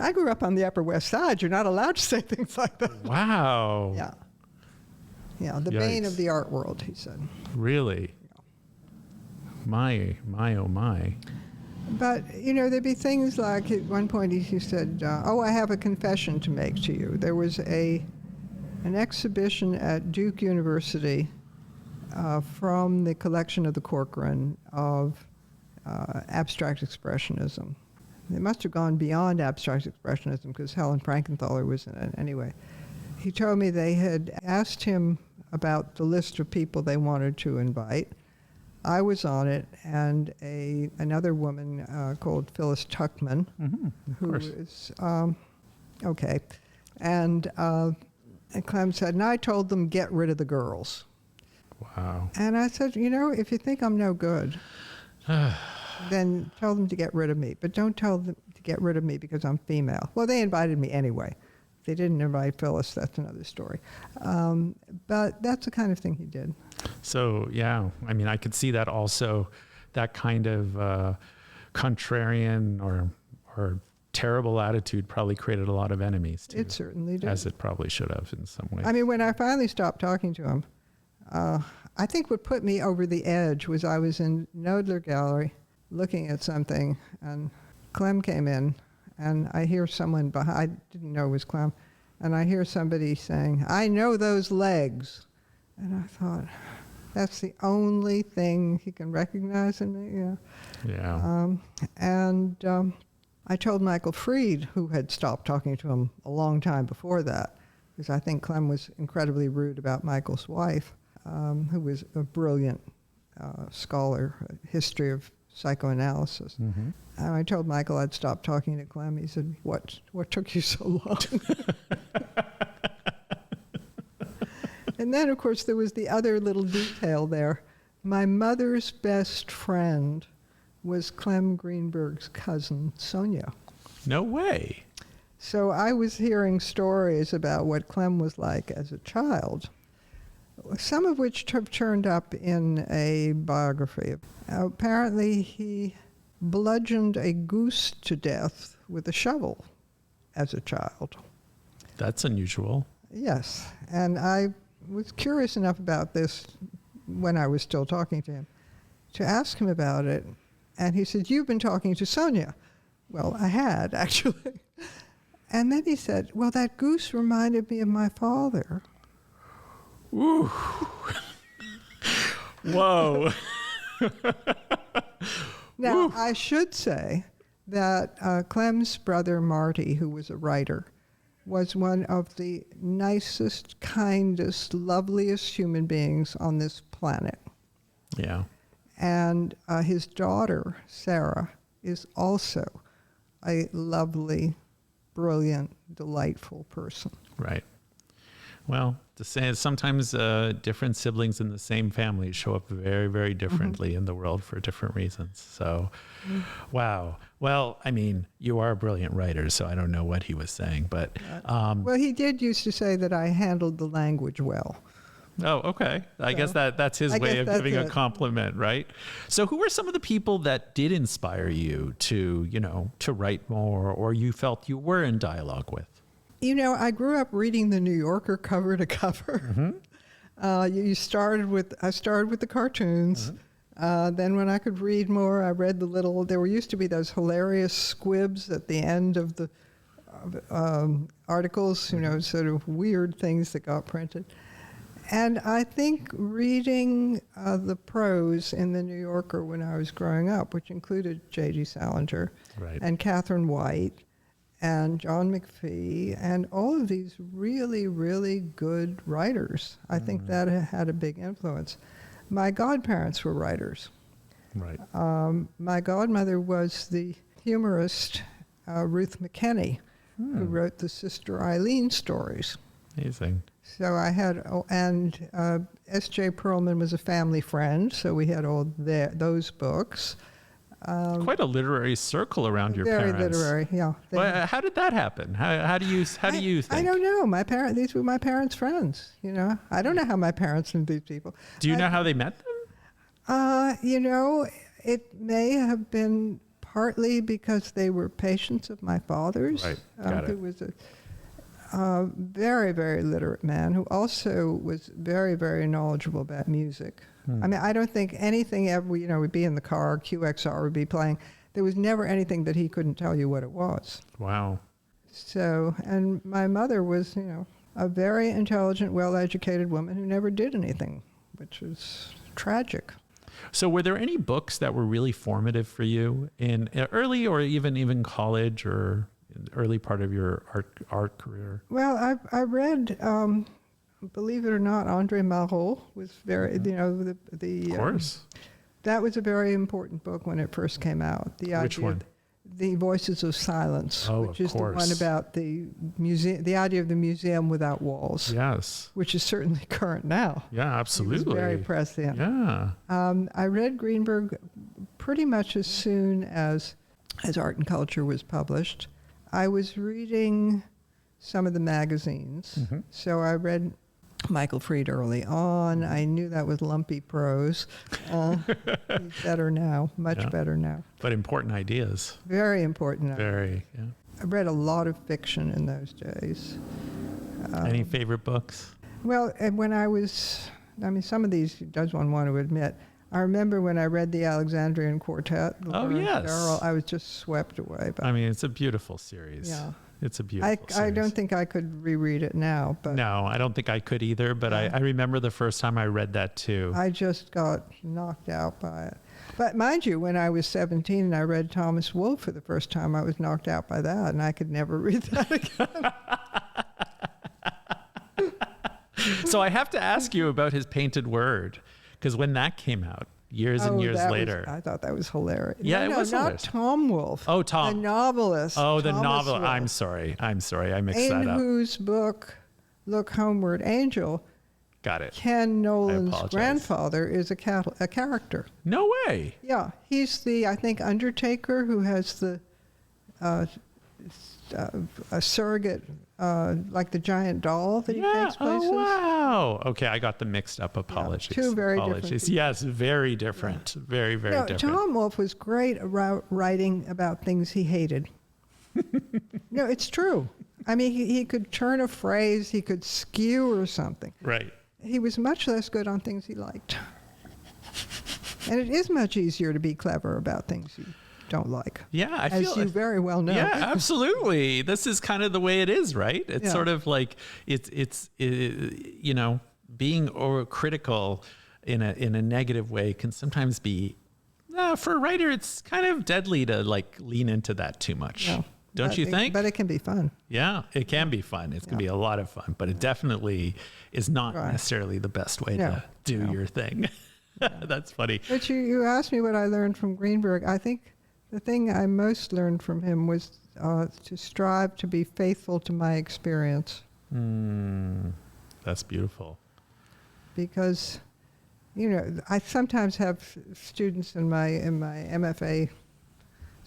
I grew up on the Upper West Side. You're not allowed to say things like that. Wow. Yeah. Yeah, the Yikes. bane of the art world, he said. Really? Yeah. My, oh my. But, there'd be things like, at one point he said, I have a confession to make to you. There was an exhibition at Duke University from the collection of the Corcoran of abstract expressionism. They must have gone beyond abstract expressionism because Helen Frankenthaler was in it anyway. He told me they had asked him about the list of people they wanted to invite. I was on it, and another woman called Phyllis Tuckman, who is okay. And Clem said, and I told them, get rid of the girls. Wow. And I said, if you think I'm no good, then tell them to get rid of me. But don't tell them to get rid of me because I'm female. Well, they invited me anyway. They didn't invite Phyllis. That's another story. But that's the kind of thing he did. So, yeah, I could see that also, that kind of contrarian or terrible attitude probably created a lot of enemies, too. It certainly did. As it probably should have in some ways. When I finally stopped talking to him, I think what put me over the edge was I was in Knoedler Gallery looking at something, and Clem came in, and I hear someone behind, I didn't know it was Clem, and I hear somebody saying, I know those legs. And I thought, that's the only thing he can recognize in me. Yeah. I told Michael Fried, who had stopped talking to him a long time before that, because I think Clem was incredibly rude about Michael's wife, who was a brilliant scholar, history of psychoanalysis. Mm-hmm. And I told Michael I'd stop talking to Clem. He said, what took you so long? And then, of course, there was the other little detail there. My mother's best friend was Clement Greenberg's cousin, Sonia. No way. So I was hearing stories about what Clem was like as a child, some of which have turned up in a biography. Apparently, he bludgeoned a goose to death with a shovel as a child. That's unusual. Yes, and I was curious enough about this when I was still talking to him to ask him about it, and he said, "You've been talking to Sonia." Well, I had, actually. And then he said, "Well, that goose reminded me of my father." Ooh. Whoa. Now, I should say that Clem's brother, Marty, who was a writer, was one of the nicest, kindest, loveliest human beings on this planet. Yeah. And his daughter, Sarah, is also a lovely, brilliant, delightful person. Right. Well, to say sometimes different siblings in the same family show up very, very differently in the world for different reasons. So, wow. Well, I mean, you are a brilliant writer, so I don't know what he was saying, but... well, he did used to say that I handled the language well. Oh, okay. I guess that's his way of giving a compliment, right? So who were some of the people that did inspire you to, to write more, or you felt you were in dialogue with? I grew up reading The New Yorker cover to cover. I started with the cartoons. Then when I could read more, I read there used to be those hilarious squibs at the end of the articles, sort of weird things that got printed. And I think reading the prose in The New Yorker when I was growing up, which included J.D. Salinger and Catherine White and John McPhee and all of these really, really good writers, I think that had a big influence. My godparents were writers. Right. My godmother was the humorist Ruth McKenney, who wrote the Sister Eileen stories. Amazing. So I had, and S.J. Perelman was a family friend, so we had all those books. Quite a literary circle around your parents. Very literary, yeah. Well, how did that happen? How do you think? I don't know. These were my parents' friends. I don't know how my parents knew these people. Do you know how they met them? It may have been partly because they were patients of my father's. Right. Got it. Who was a very, very literate man who also was very, very knowledgeable about music. I mean, I don't think anything ever, would be in the car, QXR would be playing. There was never anything that he couldn't tell you what it was. Wow. So, and my mother was, a very intelligent, well-educated woman who never did anything, which was tragic. So were there any books that were really formative for you in early or even college or early part of your art career? Well, I read, believe it or not, Andre Malraux was very, the of course. That was a very important book when it first came out. Which one? The Voices of Silence, which is the one about the museum, the idea of the museum without walls. Yes. Which is certainly current now. Yeah, absolutely. He was very prescient. Yeah. I read Greenberg pretty much as soon as Art and Culture was published. I was reading some of the magazines, so I read Michael Fried early on. I knew that was lumpy prose. He's better now, much better now. But important ideas. Very important. Very, yeah. I read a lot of fiction in those days. Any favorite books? Well, when some of these does one want to admit. I remember when I read the Alexandrian Quartet. Yes. I was just swept away by it. It's a beautiful series. Yeah. It's a beautiful series. I don't think I could reread it now. But no, I don't think I could either, but I remember the first time I read that too. I just got knocked out by it. But mind you, when I was 17 and I read Thomas Wolfe for the first time, I was knocked out by that, and I could never read that again. So I have to ask you about his Painted Word, because when that came out, years and years later. I thought that was hilarious. Yeah, it was not hilarious. Tom Wolfe. Oh, Tom. The novelist. Oh, the Thomas novel. Wolfe, I'm sorry. I mixed in that up. whose book, Look Homeward, Angel, Got it. Ken Noland's grandfather is a character. No way. Yeah, he's the, I think, undertaker who has the a surrogate, like the giant doll that he takes places. Oh, wow. Okay, I got them mixed up. Apologies. Two very different Apologies. people. Yes, very different. Very, very different. Tom Wolfe was great about writing about things he hated. No, it's true. I mean, he could turn a phrase, he could skewer something. Right. He was much less good on things he liked. And it is much easier to be clever about things you don't like. Yeah, I feel as you very well know. Yeah, absolutely. This is kind of the way it is, right? It's sort of like it's you know, being critical in a negative way can sometimes be for a writer. It's kind of deadly to like lean into that too much. Yeah. Don't you think? But it can be fun. Yeah, it can be fun. It can be a lot of fun, but it definitely is not necessarily the best way to do your thing. That's funny. But you asked me what I learned from Greenberg. I think the thing I most learned from him was to strive to be faithful to my experience. That's beautiful. Because, you know, I sometimes have students in my MFA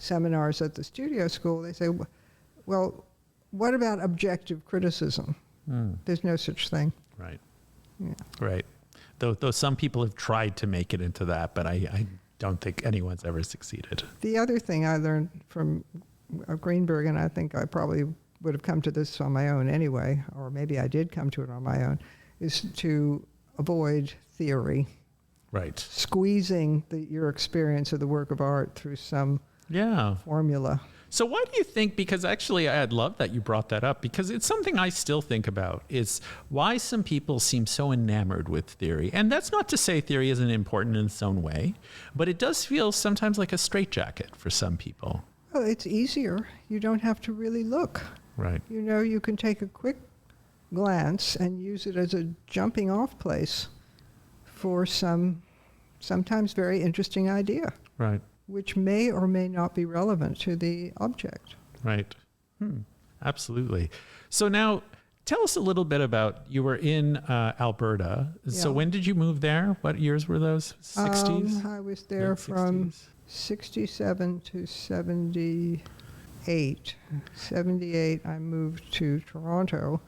seminars at the studio school. They say, well, what about objective criticism? There's no such thing. Right. Yeah. Right. Though some people have tried to make it into that, but I don't think anyone's ever succeeded. The other thing I learned from Greenberg, and I think I probably would have come to this on my own anyway, or maybe I did come to it on my own, is to avoid theory. Right. Squeezing your experience of the work of art through some formula. So why do you think, because actually I'd love that you brought that up, because it's something I still think about, is why some people seem so enamored with theory. And that's not to say theory isn't important in its own way, but it does feel sometimes like a straitjacket for some people. Well, it's easier. You don't have to really look. Right. You know, you can take a quick glance and use it as a jumping off place for sometimes very interesting idea. Right. Which may or may not be relevant to the object. Right. Absolutely. So now, tell us a little bit about, you were in Alberta. Yeah. So when did you move there? What years were those? 60s? I was there from 67 to 78. 78, I moved to Toronto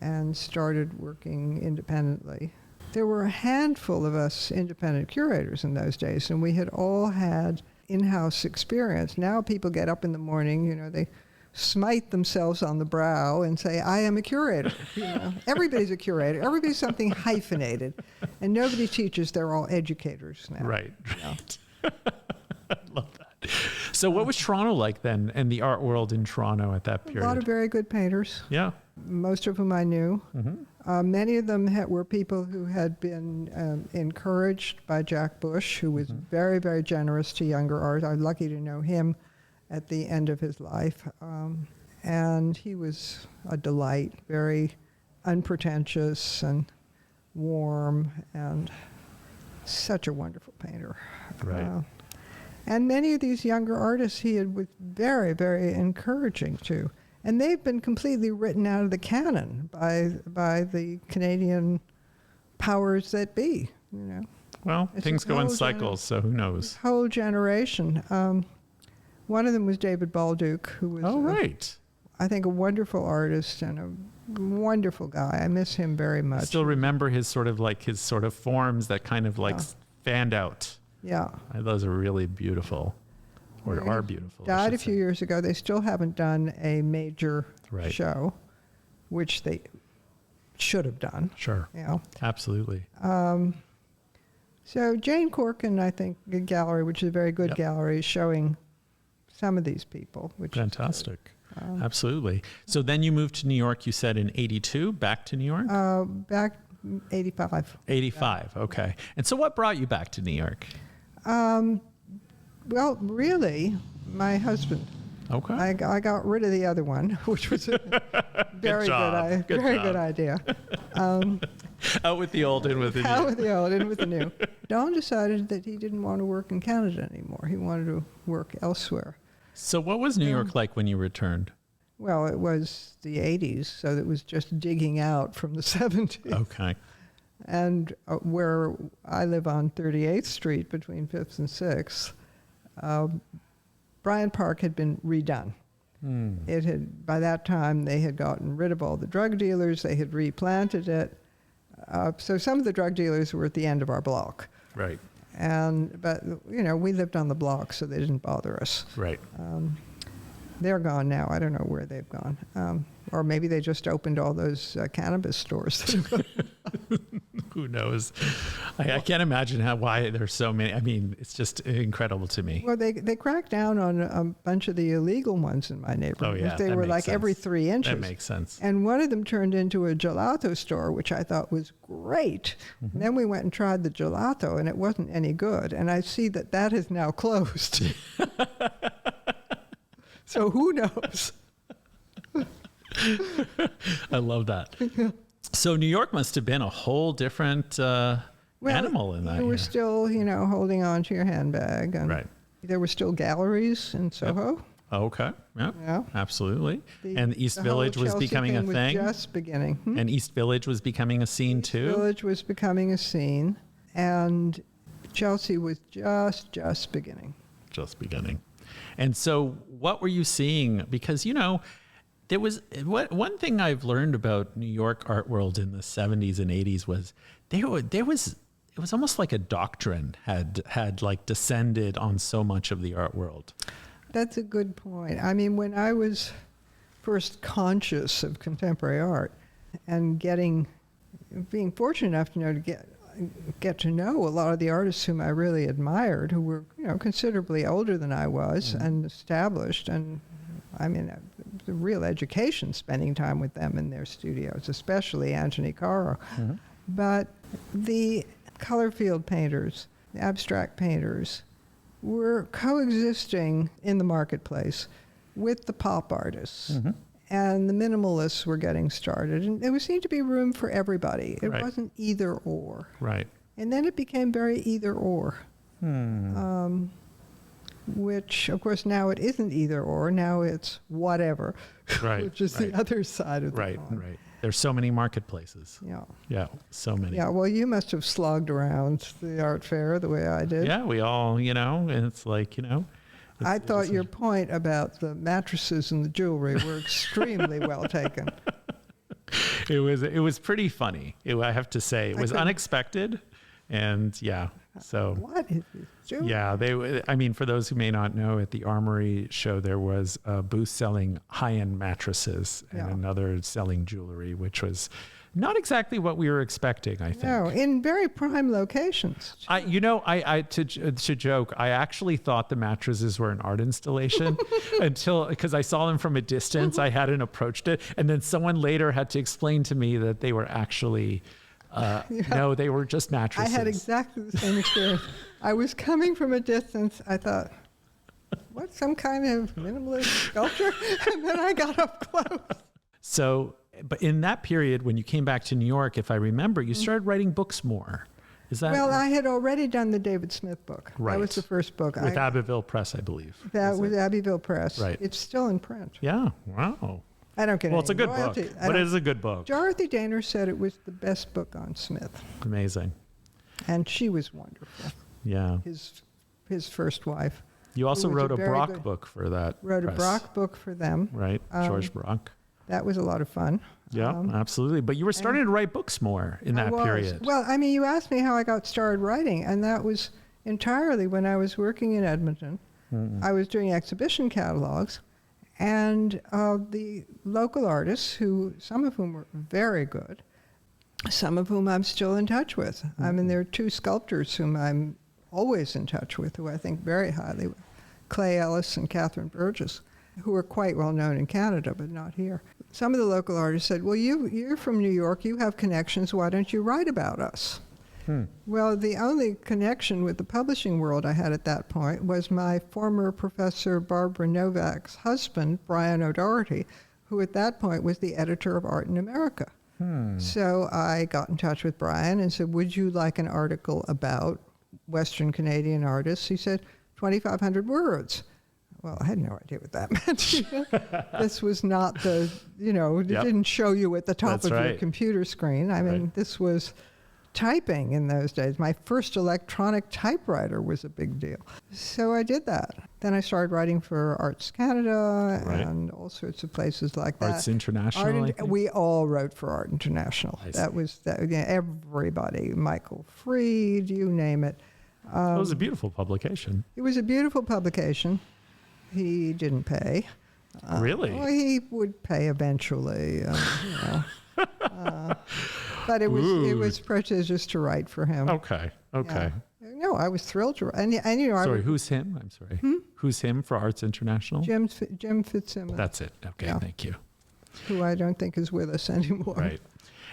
and started working independently. There were a handful of us independent curators in those days, and we had all had in-house experience. Now people get up in the morning, you know, they smite themselves on the brow and say, I am a curator. You know, everybody's a curator. Everybody's something hyphenated. And nobody teaches, they're all educators now. Right. I love that. So what was Toronto like then, and the art world in Toronto at that period? A lot of very good painters. Yeah. Most of whom I knew. Many of them were people who had been encouraged by Jack Bush, who was very, very generous to younger art. I was lucky to know him at the end of his life. And he was a delight, very unpretentious and warm, and such a wonderful painter. Right. And many of these younger artists he was very, very encouraging to. And they've been completely written out of the canon by the Canadian powers that be, you know. Well, things go in cycles, so who knows? Whole generation. One of them was David Balduke, who was I think a wonderful artist and a wonderful guy. I miss him very much. I still remember his sort of forms that kind of fanned out. Yeah. Those are really beautiful. Or are beautiful. Died a few years ago. They still haven't done a major show, which they should have done. Sure. Yeah. Absolutely. So Jane Corkin, I think, a gallery, which is a very good gallery, is showing some of these people. Which fantastic. Absolutely. So then you moved to New York, you said in 82, back to New York? Back 85. 85, okay. And so what brought you back to New York? Well, really, my husband. Okay. I got rid of the other one, which was a very good idea. Out with the old, in with the new. Out with the old, in with the new. Don decided that he didn't want to work in Canada anymore. He wanted to work elsewhere. So what was New York like when you returned? Well, it was the 80s, so it was just digging out from the 70s. Okay. And where I live on 38th Street between 5th and 6th, Bryant Park had been redone. It had, by that time, they had gotten rid of all the drug dealers. They had replanted it. So some of the drug dealers were at the end of our block. Right. But we lived on the block, so they didn't bother us. Right. They're gone now. I don't know where they've gone. Or maybe they just opened all those cannabis stores. Who knows? I can't imagine why there's so many. I mean, it's just incredible to me. Well, they cracked down on a bunch of the illegal ones in my neighborhood. Oh, yeah. They were like sense. Every 3 inches. That makes sense. And one of them turned into a gelato store, which I thought was great. Mm-hmm. Then we went and tried the gelato, and it wasn't any good. And I see that is now closed. So who knows? I love that. So New York must have been a whole different animal in that. You were still, holding on to your handbag. And right. There were still galleries in Soho. Yep. Oh, okay. Yep. Yeah. Absolutely. And East Village was becoming a thing. Was just beginning. And East Village was becoming a scene too. East Village was becoming a scene, and Chelsea was just beginning. Just beginning. And so what were you seeing? Because, there was one thing I've learned about New York art world in the 70s and 80s was it was almost like a doctrine had like descended on so much of the art world. That's a good point. I mean, when I was first conscious of contemporary art and being fortunate enough to get to know a lot of the artists whom I really admired, who were considerably older than I was and established, and I mean, the real education spending time with them in their studios, especially Anthony Caro. Mm-hmm. But the color field painters, the abstract painters, were coexisting in the marketplace with the pop artists. Mm-hmm. And the minimalists were getting started. And there seemed to be room for everybody. It right. wasn't either or. Right. And then it became very either or. Which, of course, now it isn't either or. Now it's whatever, right, which is the other side of the coin. Right. There's so many marketplaces. Yeah. Yeah, so many. Yeah, well, you must have slogged around the art fair the way I did. Yeah, we all, and it's like, I thought your point about the mattresses and the jewelry were extremely well taken. It was pretty funny. I have to say, it was unexpected, and yeah. So what is this jewelry? Yeah, for those who may not know, at the Armory show there was a booth selling high-end mattresses and another selling jewelry, which was not exactly what we were expecting, I think. No, in very prime locations. To joke, I actually thought the mattresses were an art installation because I saw them from a distance. I hadn't approached it. And then someone later had to explain to me that they were actually, no, they were just mattresses. I had exactly the same experience. I was coming from a distance. I thought, what, some kind of minimalist sculpture? And then I got up close. So, but in that period, when you came back to New York, if I remember, you started writing books more. Is that? Well, I had already done the David Smith book. Right. That was the first book. With Abbeville Press, I believe. That was Abbeville Press. Right. It's still in print. Yeah. Wow. I don't get Well, it's a good royalty. book. But it is a good book. Dorothy Daner said it was the best book on Smith. Amazing. And she was wonderful. Yeah. His first wife. You also wrote a Brock book for that. Wrote a Brock book for them. Right. George Brock. That was a lot of fun. Yeah, absolutely. But you were starting to write books more in that period. Well, I mean, you asked me how I got started writing, and that was entirely when I was working in Edmonton. Mm-hmm. I was doing exhibition catalogs, and the local artists, some of whom were very good, some of whom I'm still in touch with. Mm-hmm. I mean, there are two sculptors whom I'm always in touch with, who I think very highly of, Clay Ellis and Catherine Burgess, who are quite well known in Canada, but not here. Some of the local artists said, well, you're from New York, you have connections, why don't you write about us? Well, the only connection with the publishing world I had at that point was my former professor Barbara Novak's husband, Brian O'Doherty, who at that point was the editor of Art in America. So I got in touch with Brian and said, would you like an article about Western Canadian artists? He said, 2,500 words. Well, I had no idea what that meant. This was not the, it didn't show you at the top of your computer screen. I mean, this was typing in those days. My first electronic typewriter was a big deal. So I did that. Then I started writing for Arts Canada and all sorts of places like that. Arts International, we all wrote for Art International. That was everybody. Michael Freed, you name it. It was a beautiful publication. It was a beautiful publication. He didn't pay. Really? Well, he would pay eventually. But it was prestigious to write for him. Okay. Yeah. No, I was thrilled to write. Sorry, who's him? I'm sorry. Who's him for Arts International? Jim Fitzsimmons. That's it. Okay, thank you. Who I don't think is with us anymore. Right.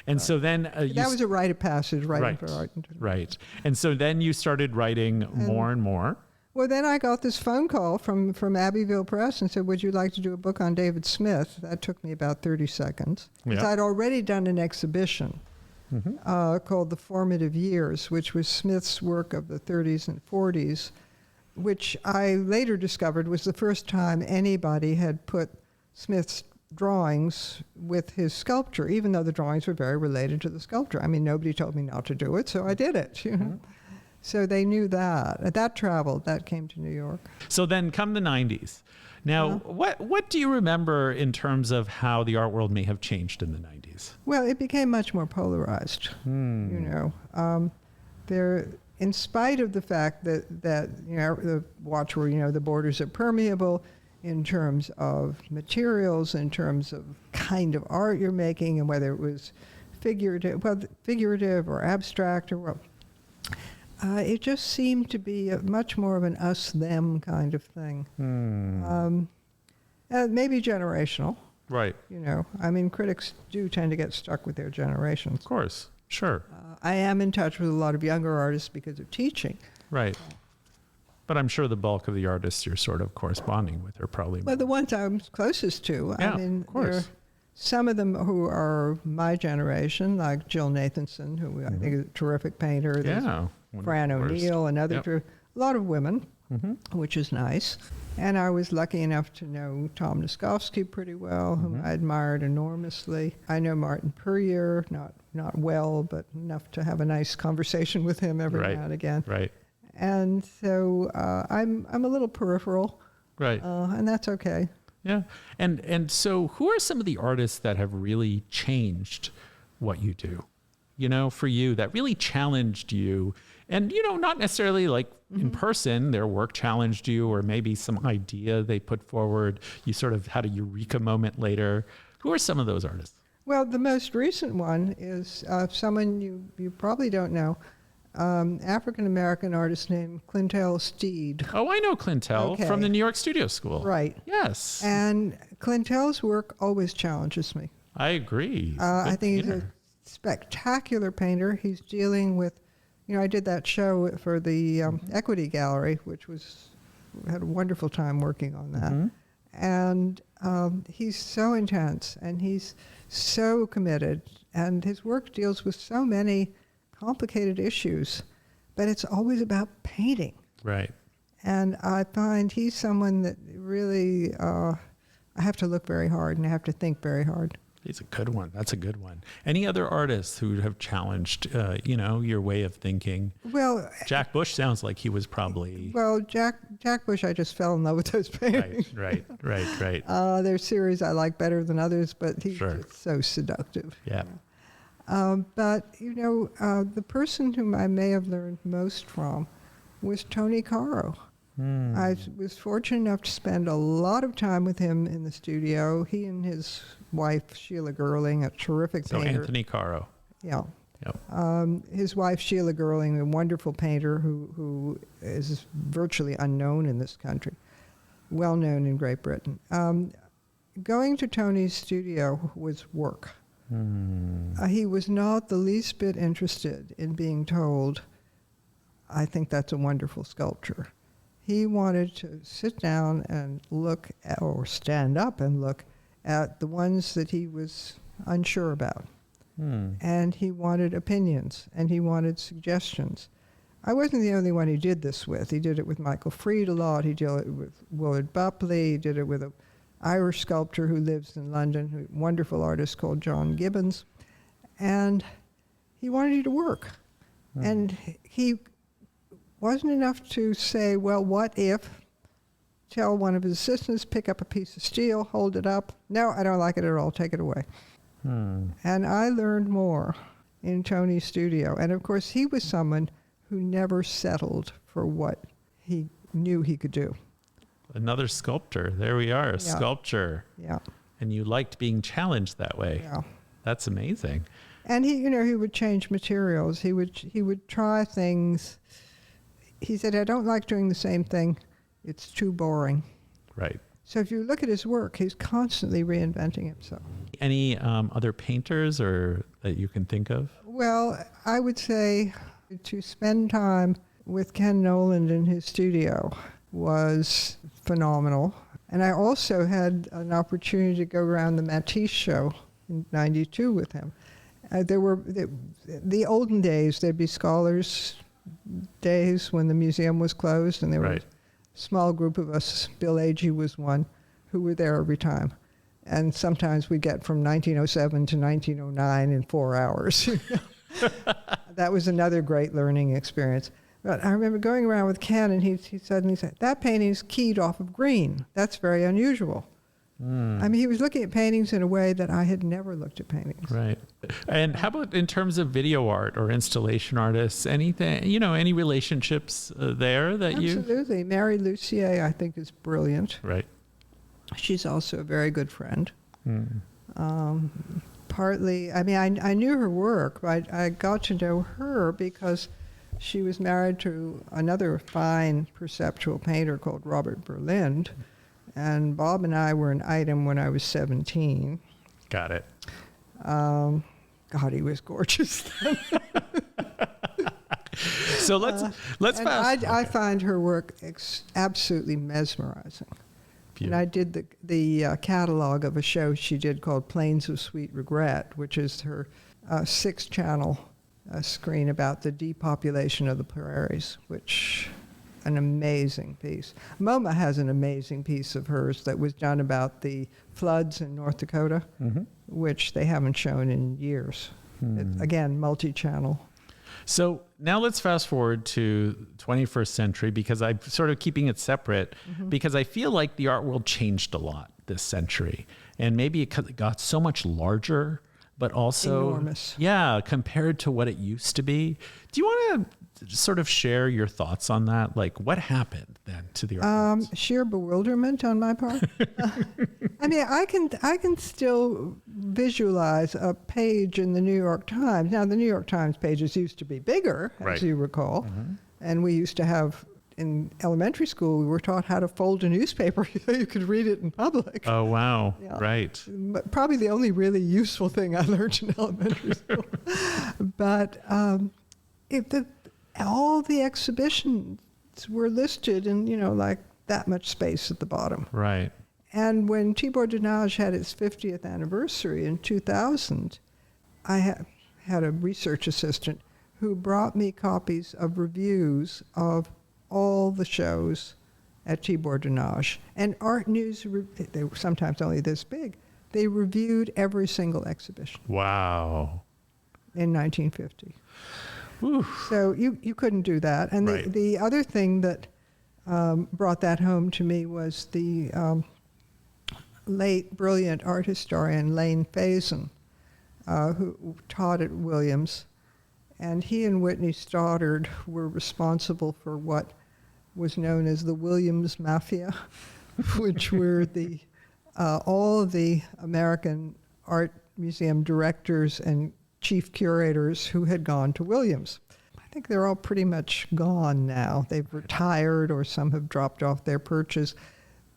And so then that was a rite of passage writing for Art International. Right. And so then you started writing more and more. Well, then I got this phone call from Abbeville Press and said, would you like to do a book on David Smith? That took me about 30 seconds. Because I'd already done an exhibition called The Formative Years, which was Smith's work of the 30s and 40s, which I later discovered was the first time anybody had put Smith's drawings with his sculpture, even though the drawings were very related to the sculpture. I mean, nobody told me not to do it, so I did it. So they knew that. That traveled. That came to New York. So then come the 90s. Now, what do you remember in terms of how the art world may have changed in the 90s? Well, it became much more polarized. There, in spite of the fact that the watchword, the borders are permeable in terms of materials, in terms of kind of art you're making, and whether it was figurative or abstract or what. It just seemed to be much more of an us-them kind of thing. Maybe generational. Right. I mean, critics do tend to get stuck with their generations. Of course. Sure. I am in touch with a lot of younger artists because of teaching. Right. But I'm sure the bulk of the artists you're sort of corresponding with are probably... Well, the ones I'm closest to. Yeah, I mean, of course. There are some of them who are my generation, like Jill Nathanson, who I think is a terrific painter. Yeah. Fran O'Neill, another, a lot of women, which is nice. And I was lucky enough to know Tom Noskovsky pretty well, whom I admired enormously. I know Martin Puryear, not well, but enough to have a nice conversation with him every now and again. Right. And so I'm a little peripheral. Right. And that's okay. Yeah. And so who are some of the artists that have really changed what you do? For you, that really challenged you? And, not necessarily like in person, their work challenged you, or maybe some idea they put forward. You sort of had a eureka moment later. Who are some of those artists? Well, the most recent one is someone you probably don't know, African-American artist named Clintel Steed. Oh, I know Clintel from the New York Studio School. Right. Yes. And Clintel's work always challenges me. I agree. I think he's a spectacular painter. He's dealing with, I did that show for the Equity Gallery, which had a wonderful time working on that. And he's so intense, and he's so committed, and his work deals with so many complicated issues, but it's always about painting. Right. And I find he's someone that really, I have to look very hard, and I have to think very hard. He's a good one. That's a good one. Any other artists who have challenged, your way of thinking? Well, Jack Bush sounds like he was probably... Well, Jack Bush, I just fell in love with those paintings. Right. There's series I like better than others, but he's just so seductive. Yeah. But, the person whom I may have learned most from was Tony Caro. I was fortunate enough to spend a lot of time with him in the studio. He and his wife, Sheila Gerling, a terrific painter. So Anthony Caro. Yeah. Yep. His wife, Sheila Gerling, a wonderful painter who is virtually unknown in this country, well known in Great Britain. Going to Tony's studio was work. He was not the least bit interested in being told, I think that's a wonderful sculpture. He wanted to sit down and look or stand up and look at the ones that he was unsure about. And he wanted opinions, and he wanted suggestions. I wasn't the only one he did this with. He did it with Michael Fried a lot. He did it with Willard Bupley. He did it with an Irish sculptor who lives in London, a wonderful artist called John Gibbons. And he wanted you to work. And he wasn't enough to say, well, what if, tell one of his assistants, pick up a piece of steel, hold it up. No, I don't like it at all. Take it away. And I learned more in Tony's studio. And of course, he was someone who never settled for what he knew he could do. Another sculptor. There we are, a sculptor. Yeah. And you liked being challenged that way. Yeah. That's amazing. And he would change materials. He would try things. He said, I don't like doing the same thing. It's too boring. Right. So if you look at his work, he's constantly reinventing himself. Any other painters or that you can think of? Well, I would say to spend time with Ken Noland in his studio was phenomenal. And I also had an opportunity to go around the Matisse show in '92 with him. There were the olden days, there'd be scholars' days when the museum was closed, and there was a small group of us, Bill Agee was one, who were there every time. And sometimes we get from 1907 to 1909 in 4 hours. That was another great learning experience. But I remember going around with Ken, and he suddenly said, that painting is keyed off of green. That's very unusual. I mean, he was looking at paintings in a way that I had never looked at paintings. Right. And how about in terms of video art or installation artists, anything, any relationships there that you? Absolutely. Mary Lucier, I think, is brilliant. Right. She's also a very good friend. Partly, I mean, I knew her work, but I got to know her because she was married to another fine perceptual painter called Robert Berlind. And Bob and I were an item when I was 17. Got it. God, he was gorgeous then. So let's fast. I find her work absolutely mesmerizing. Beautiful. And I did the catalog of a show she did called Plains of Sweet Regret, which is her 6-channel screen about the depopulation of the prairies, which an amazing piece. MoMA has an amazing piece of hers that was done about the floods in North Dakota, which they haven't shown in years. It's, again, multi-channel. So now let's fast forward to 21st century, because I'm sort of keeping it separate, because I feel like the art world changed a lot this century. And maybe it got so much larger, but also enormous. Yeah, compared to what it used to be. Do you want to sort of share your thoughts on that? Like, what happened then to the art world? Sheer bewilderment on my part. I mean, I can still visualize a page in the New York Times. Now, the New York Times pages used to be bigger, as you recall, and we used to have, in elementary school, we were taught how to fold a newspaper so you could read it in public. Oh, wow. Yeah. Right. But probably the only really useful thing I learned in elementary school. But all the exhibitions were listed in, like that much space at the bottom. Right. And when Tibor Denage had its 50th anniversary in 2000, I had a research assistant who brought me copies of reviews of all the shows at Tibor Denage. And Art News, they were sometimes only this big, they reviewed every single exhibition. Wow. In 1950. Whew. So you couldn't do that. And the other thing that brought that home to me was the late brilliant art historian Lane Faison, who taught at Williams. And he and Whitney Stoddard were responsible for what was known as the Williams Mafia, which were all of the American art museum directors and chief curators who had gone to Williams. I think they're all pretty much gone now. They've retired, or some have dropped off their perches.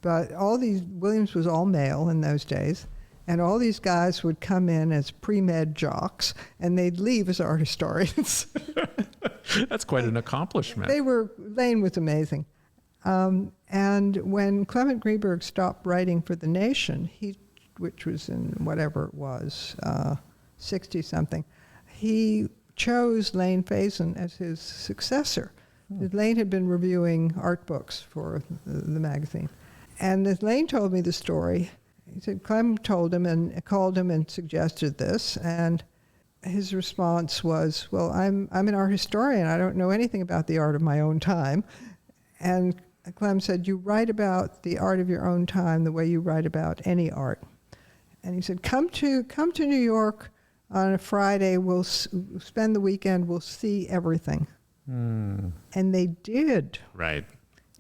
But Williams was all male in those days, and all these guys would come in as pre-med jocks, and they'd leave as art historians. That's quite an accomplishment. Lane was amazing. And when Clement Greenberg stopped writing for The Nation, which was in whatever it was, 60-something, he chose Lane Faison as his successor. Lane had been reviewing art books for the magazine. And as Lane told me the story, he said Clem told him and called him and suggested this, and his response was, well, I'm an art historian. I don't know anything about the art of my own time. And Clem said, you write about the art of your own time the way you write about any art. And he said, come to New York on a Friday. We'll spend the weekend. We'll see everything. And they did. Right.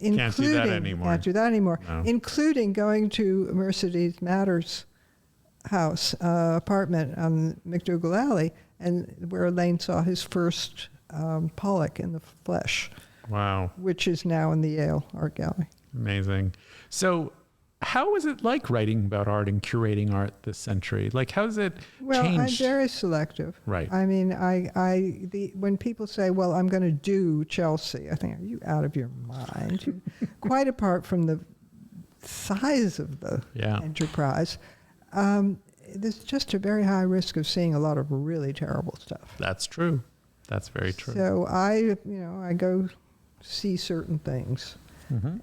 Can't do that anymore. No. Including going to Mercedes Matter's house, apartment on McDougal Alley, and where Lane saw his first Pollock in the flesh. Wow. Which is now in the Yale Art Gallery. Amazing. So how was it like writing about art and curating art this century? Like, how has it changed? Well, I'm very selective. Right. I mean, when people say, well, I'm going to do Chelsea, I think, are you out of your mind? Quite apart from the size of the enterprise, there's just a very high risk of seeing a lot of really terrible stuff. That's true. That's very true. So I go see certain things,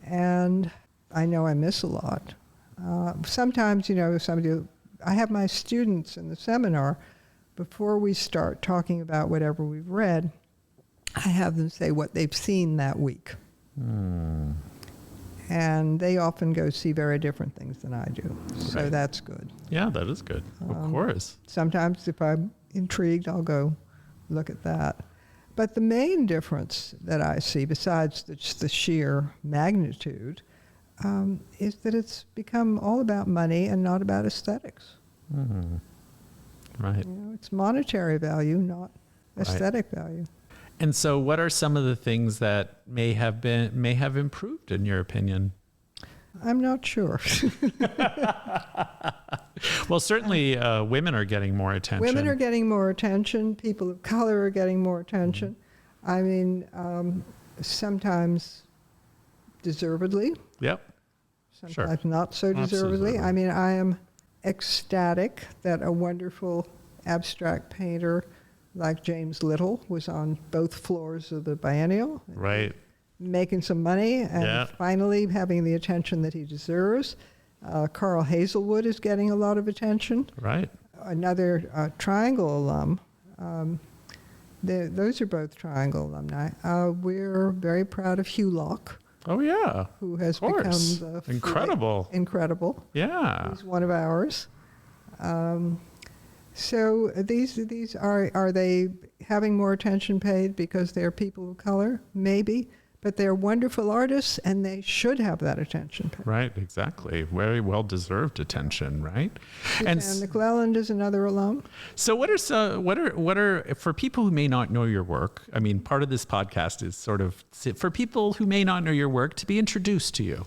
and I know I miss a lot. Sometimes, I have my students in the seminar, before we start talking about whatever we've read, I have them say what they've seen that week. And they often go see very different things than I do. So that's good. Yeah, that is good. Of course. Sometimes if I'm intrigued, I'll go look at that. But the main difference that I see, besides just the sheer magnitude, is that it's become all about money and not about aesthetics. Right. It's monetary value, not aesthetic value. And so what are some of the things that may have improved in your opinion? I'm not sure. Well, certainly women are getting more attention. Women are getting more attention. People of color are getting more attention. I mean, sometimes deservedly. Yep. Sometimes not so deservedly. Absolutely. I mean, I am ecstatic that a wonderful abstract painter like James Little was on both floors of the biennial. Right. Making some money and finally having the attention that he deserves. Carl Hazelwood is getting a lot of attention. Right. Another Triangle alum. Those are both Triangle alumni. We're very proud of Hugh Locke. Oh, yeah. Who has become the incredible. Yeah. He's one of ours. So these are they having more attention paid because they're people of color? Maybe. But they're wonderful artists, and they should have that attention paid. Right, exactly. Very well-deserved attention, right? And McClelland is another alum. So what are for people who may not know your work? I mean, part of this podcast is sort of for people who may not know your work to be introduced to you.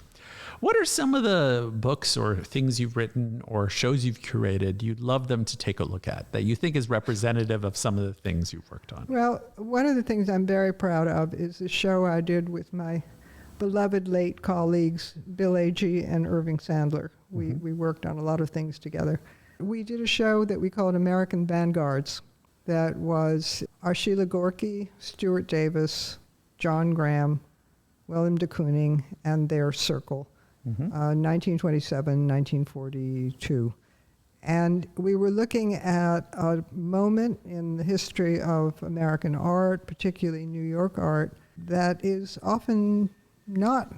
What are some of the books or things you've written or shows you've curated you'd love them to take a look at that you think is representative of some of the things you've worked on? Well, one of the things I'm very proud of is the show I did with my beloved late colleagues, Bill Agee and Irving Sandler. We worked on a lot of things together. We did a show that we called American Vanguards that was Arshila Gorky, Stuart Davis, John Graham, William de Kooning, and their circle. 1927, 1942. And we were looking at a moment in the history of American art, particularly New York art, that is often not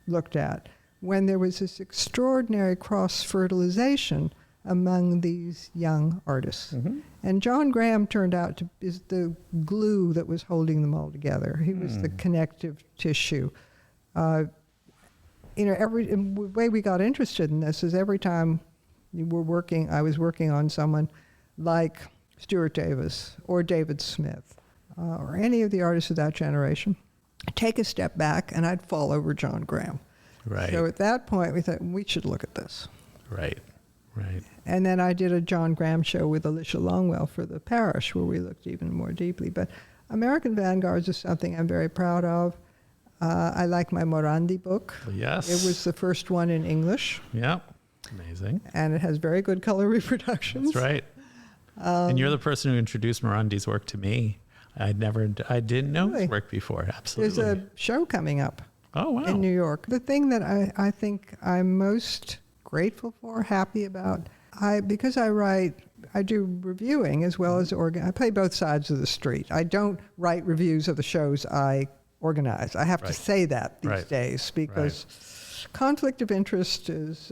looked at, when there was this extraordinary cross-fertilization among these young artists. And John Graham turned out to be the glue that was holding them all together. He was the connective tissue. The way we got interested in this is every time I was working on someone like Stuart Davis or David Smith or any of the artists of that generation, I'd take a step back and I'd fall over John Graham. Right. So at that point we thought, we should look at this. Right. And then I did a John Graham show with Alicia Longwell for the Parish where we looked even more deeply. But American Vanguards is something I'm very proud of. I like my Morandi book. Yes. It was the first one in English. Yep. Amazing. And it has very good color reproductions. That's right. And you're the person who introduced Morandi's work to me. I didn't know his work before. Absolutely. There's a show coming up. Oh, wow. In New York. The thing that I think I'm most grateful for, happy about, because I do reviewing as well as I play both sides of the street. I don't write reviews of the shows I organize. I have to say that these days because conflict of interest is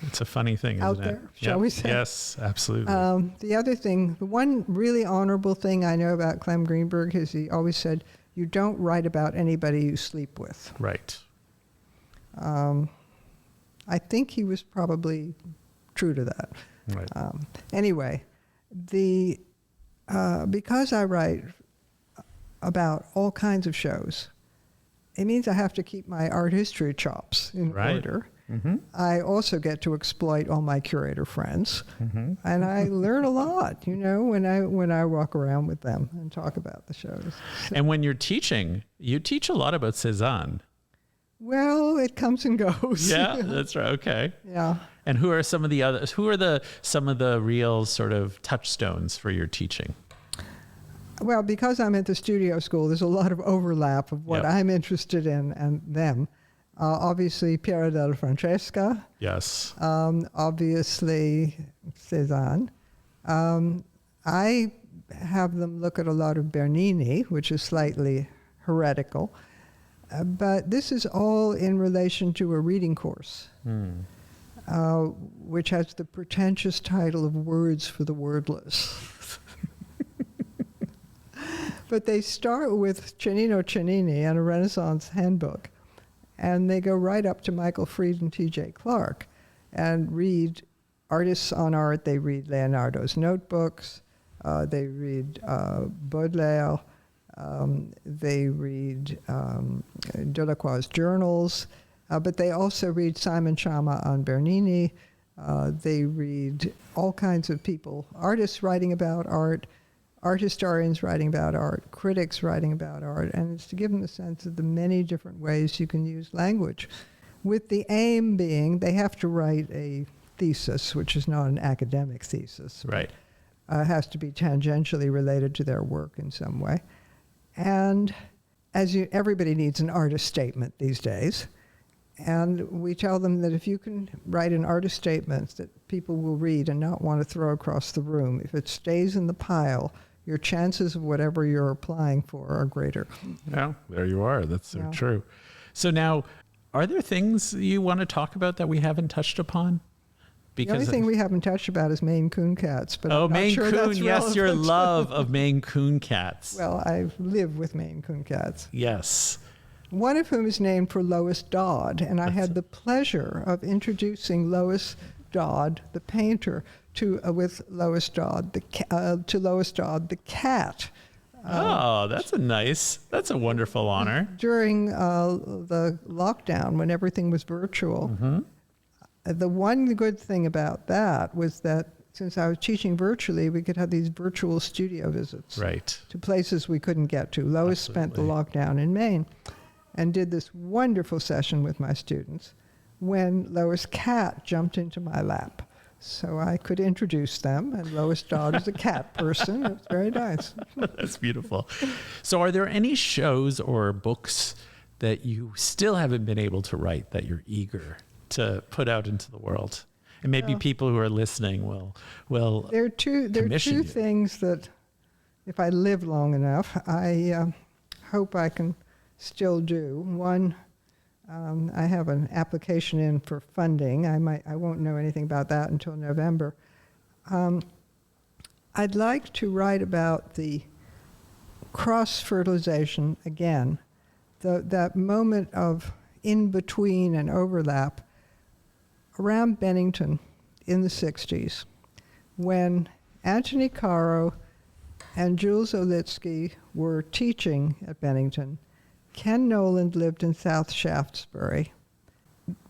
it's a funny thing, out isn't there, it? shall we say? Yes, absolutely. The other thing, the one really honorable thing I know about Clement Greenberg is he always said, you don't write about anybody you sleep with. Right. I think he was probably true to that. Right. Anyway, because I write about all kinds of shows, it means I have to keep my art history chops in order. Mm-hmm. I also get to exploit all my curator friends, and I learn a lot, when I walk around with them and talk about the shows. So, and when you're teaching, you teach a lot about Cézanne. Well, it comes and goes. Yeah, that's right. Okay. Yeah. And who are some of the others? Who are some of the real sort of touchstones for your teaching? Well, because I'm at the studio school, there's a lot of overlap of what I'm interested in and them. Obviously, Piero della Francesca. Yes. Obviously, Cézanne. I have them look at a lot of Bernini, which is slightly heretical. But this is all in relation to a reading course, which has the pretentious title of Words for the Wordless. But they start with Cennino Cennini and a Renaissance handbook, and they go right up to Michael Fried and T.J. Clark and read artists on art. They read Leonardo's notebooks. They read Baudelaire. They read Delacroix's journals, but they also read Simon Schama on Bernini. They read all kinds of people, artists writing about art, art historians writing about art, critics writing about art, and it's to give them a sense of the many different ways you can use language, with the aim being they have to write a thesis, which is not an academic thesis. Right. Has to be tangentially related to their work in some way. And everybody needs an artist statement these days. And we tell them that if you can write an artist statement that people will read and not want to throw across the room, if it stays in the pile, your chances of whatever you're applying for are greater. Yeah, there you are. That's so true. So now, are there things you want to talk about that we haven't touched upon? The only thing we haven't touched about is Maine Coon cats. But I'm Maine not sure Coon, that's yes, relevant. your love of Maine Coon cats. Well, I live with Maine Coon cats. Yes. One of whom is named for Lois Dodd, and I had the pleasure of introducing Lois Dodd, the painter, to Lois Dodd, the cat. That's a wonderful honor. During the lockdown, when everything was virtual, the one good thing about that was that since I was teaching virtually, we could have these virtual studio visits to places we couldn't get to. Lois spent the lockdown in Maine and did this wonderful session with my students when Lois' cat jumped into my lap. So I could introduce them, and Lois Dodd is a cat person. It was very nice. That's beautiful. So are there any shows or books that you still haven't been able to write that you're eager to put out into the world? And maybe people who are listening will There are two things that, if I live long enough, I hope I can still do. One, I have an application in for funding. I won't know anything about that until November. I'd like to write about the cross-fertilization again, that moment of in-between and overlap around Bennington in the 60s, when Anthony Caro and Jules Olitsky were teaching at Bennington. Ken Noland lived in South Shaftesbury.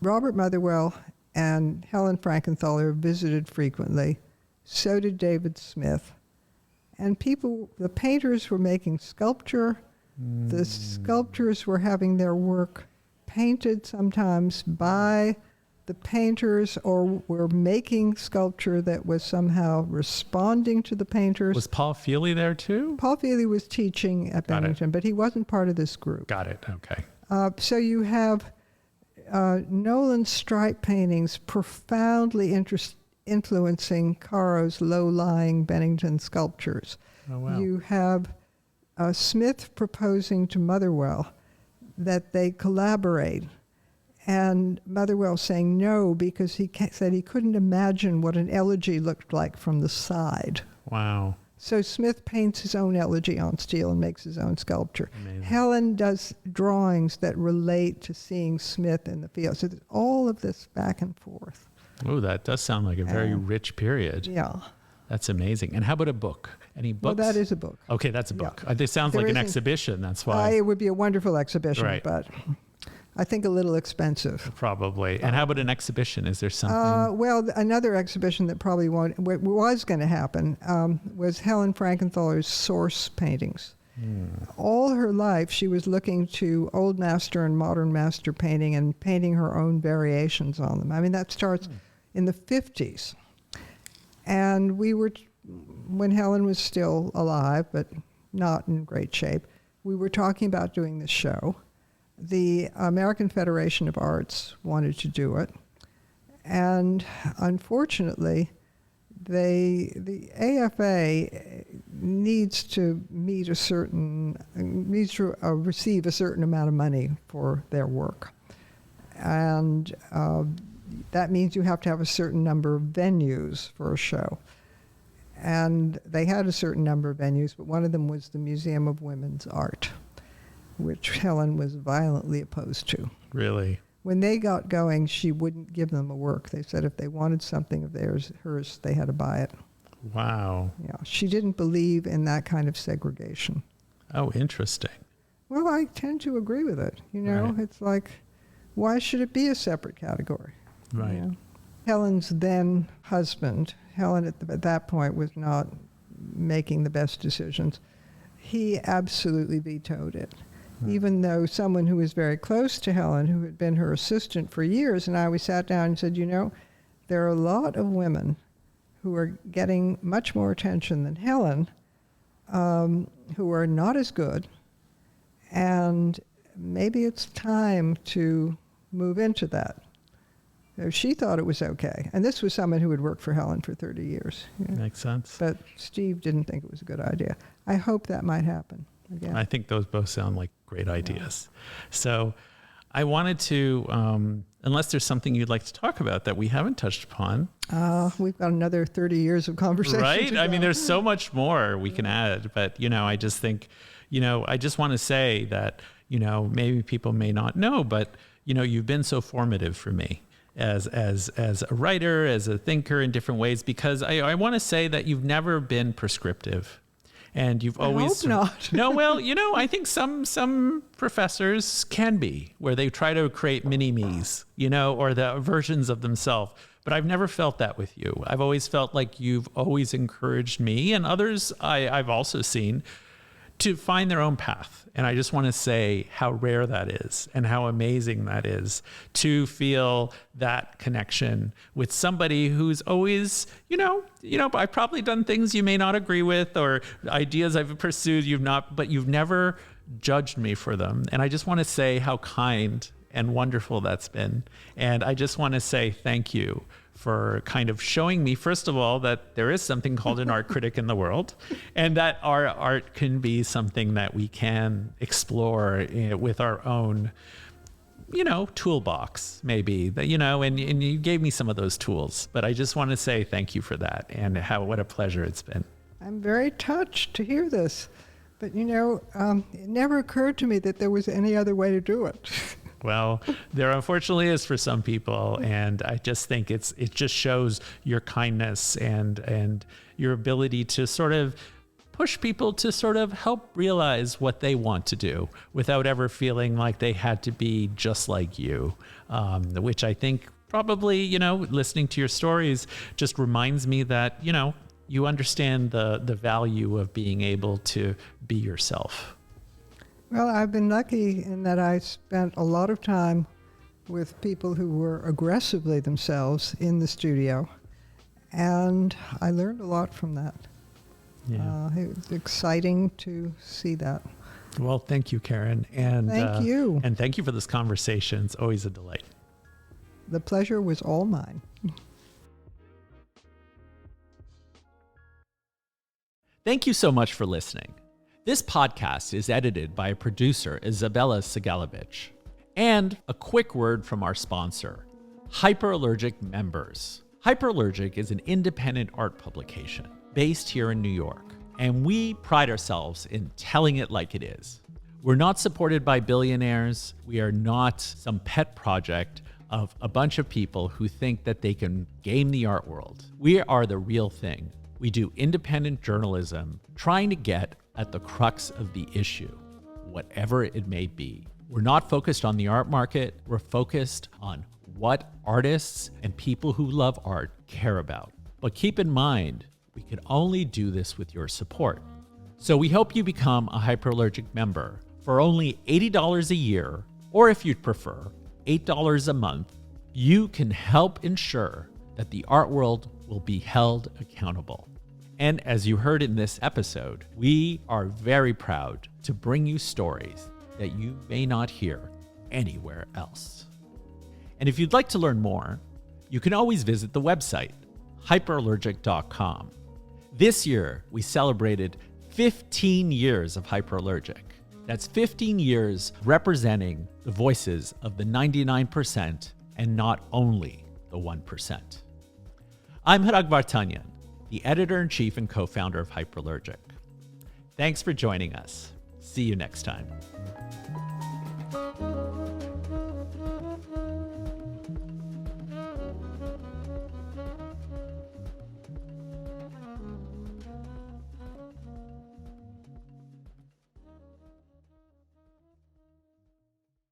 Robert Motherwell and Helen Frankenthaler visited frequently. So did David Smith. And the painters were making sculpture. The sculptors were having their work painted sometimes by the painters or were making sculpture that was somehow responding to the painters. Was Paul Feely there too? Paul Feely was teaching at Bennington, but he wasn't part of this group. Got it. Okay. So you have Noland's stripe paintings profoundly influencing Caro's low-lying Bennington sculptures. Oh, wow. You have Smith proposing to Motherwell that they collaborate, and Motherwell saying no because he said he couldn't imagine what an elegy looked like from the side. Wow. So Smith paints his own elegy on steel and makes his own sculpture. Amazing. Helen does drawings that relate to seeing Smith in the field. So there's all of this back and forth. Oh, that does sound like a very rich period. Yeah. That's amazing. And how about a book? Any books? Well, that is a book. Okay, that's a book. Yeah. This sounds There like an isn't- exhibition. That's why. It would be a wonderful exhibition, Right. but I think a little expensive. Probably. And how about an exhibition? Is there something? Well, another exhibition that probably was going to happen was Helen Frankenthaler's source paintings. All her life, she was looking to old master and modern master painting and painting her own variations on them. I mean, that starts in the 50s. And when Helen was still alive, but not in great shape, we were talking about doing this show. The American Federation of Arts wanted to do it. And unfortunately, the AFA needs to receive a certain amount of money for their work. And that means you have to have a certain number of venues for a show. And they had a certain number of venues, but one of them was the Museum of Women's Art, which Helen was violently opposed to. Really? When they got going, she wouldn't give them a work. They said if they wanted something of hers, they had to buy it. Wow. Yeah, she didn't believe in that kind of segregation. Oh, interesting. Well, I tend to agree with it. You know, Right. It's like, why should it be a separate category? Right. You know? Helen's then husband, Helen at that point was not making the best decisions. He absolutely vetoed it. Even though someone who was very close to Helen, who had been her assistant for years, and I, we sat down and said, you know, there are a lot of women who are getting much more attention than Helen, who are not as good, and maybe it's time to move into that. So she thought it was okay. And this was someone who had worked for Helen for 30 years. You know? Makes sense. But Steve didn't think it was a good idea. I hope that might happen again. I think those both sound like great ideas. So I wanted to, unless there's something you'd like to talk about that we haven't touched upon. We've got another 30 years of conversation. Right? to I mean, go. there's so much more we can add, but, you know, I just think, you know, I just want to say that, you know, maybe people may not know, but, you know, you've been so formative for me as a writer, as a thinker in different ways, because I want to say that you've never been prescriptive. And you've always I hope not. No, well, you know, I think some professors can be, where they try to create mini-me's, you know, or the versions of themselves. But I've never felt that with you. I've always felt like you've always encouraged me and others I've also seen to find their own path. And I just want to say how rare that is and how amazing that is to feel that connection with somebody who's always, you know, I've probably done things you may not agree with or ideas I've pursued but you've never judged me for them. And I just want to say how kind and wonderful that's been. And I just want to say thank you for kind of showing me, first of all, that there is something called an art critic in the world, and that our art can be something that we can explore with our own, you know, toolbox, maybe, that, you know, and you gave me some of those tools. But I just want to say thank you for that, and what a pleasure it's been. I'm very touched to hear this. But, you know, it never occurred to me that there was any other way to do it. Well, there unfortunately is for some people, and I just think it just shows your kindness and your ability to sort of push people to sort of help realize what they want to do without ever feeling like they had to be just like you, which I think probably, you know, listening to your stories just reminds me that, you know, you understand the value of being able to be yourself. Well, I've been lucky in that I spent a lot of time with people who were aggressively themselves in the studio. And I learned a lot from that. Yeah. It was exciting to see that. Well, thank you, Karen. And Thank you. And thank you for this conversation. It's always a delight. The pleasure was all mine. Thank you so much for listening. This podcast is edited by producer Isabella Sigalovich. And a quick word from our sponsor, Hyperallergic Members. Hyperallergic is an independent art publication based here in New York, and we pride ourselves in telling it like it is. We're not supported by billionaires. We are not some pet project of a bunch of people who think that they can game the art world. We are the real thing. We do independent journalism, trying to get at the crux of the issue, whatever it may be. We're not focused on the art market. We're focused on what artists and people who love art care about. But keep in mind, we can only do this with your support. So we hope you become a Hyperallergic member for only $80 a year, or if you'd prefer, $8 a month. You can help ensure that the art world will be held accountable. And as you heard in this episode, we are very proud to bring you stories that you may not hear anywhere else. And if you'd like to learn more, you can always visit the website, hyperallergic.com. This year, we celebrated 15 years of Hyperallergic. That's 15 years representing the voices of the 99% and not only the 1%. I'm Hrag Vartanyan, the editor-in-chief and co-founder of Hyperallergic. Thanks for joining us. See you next time.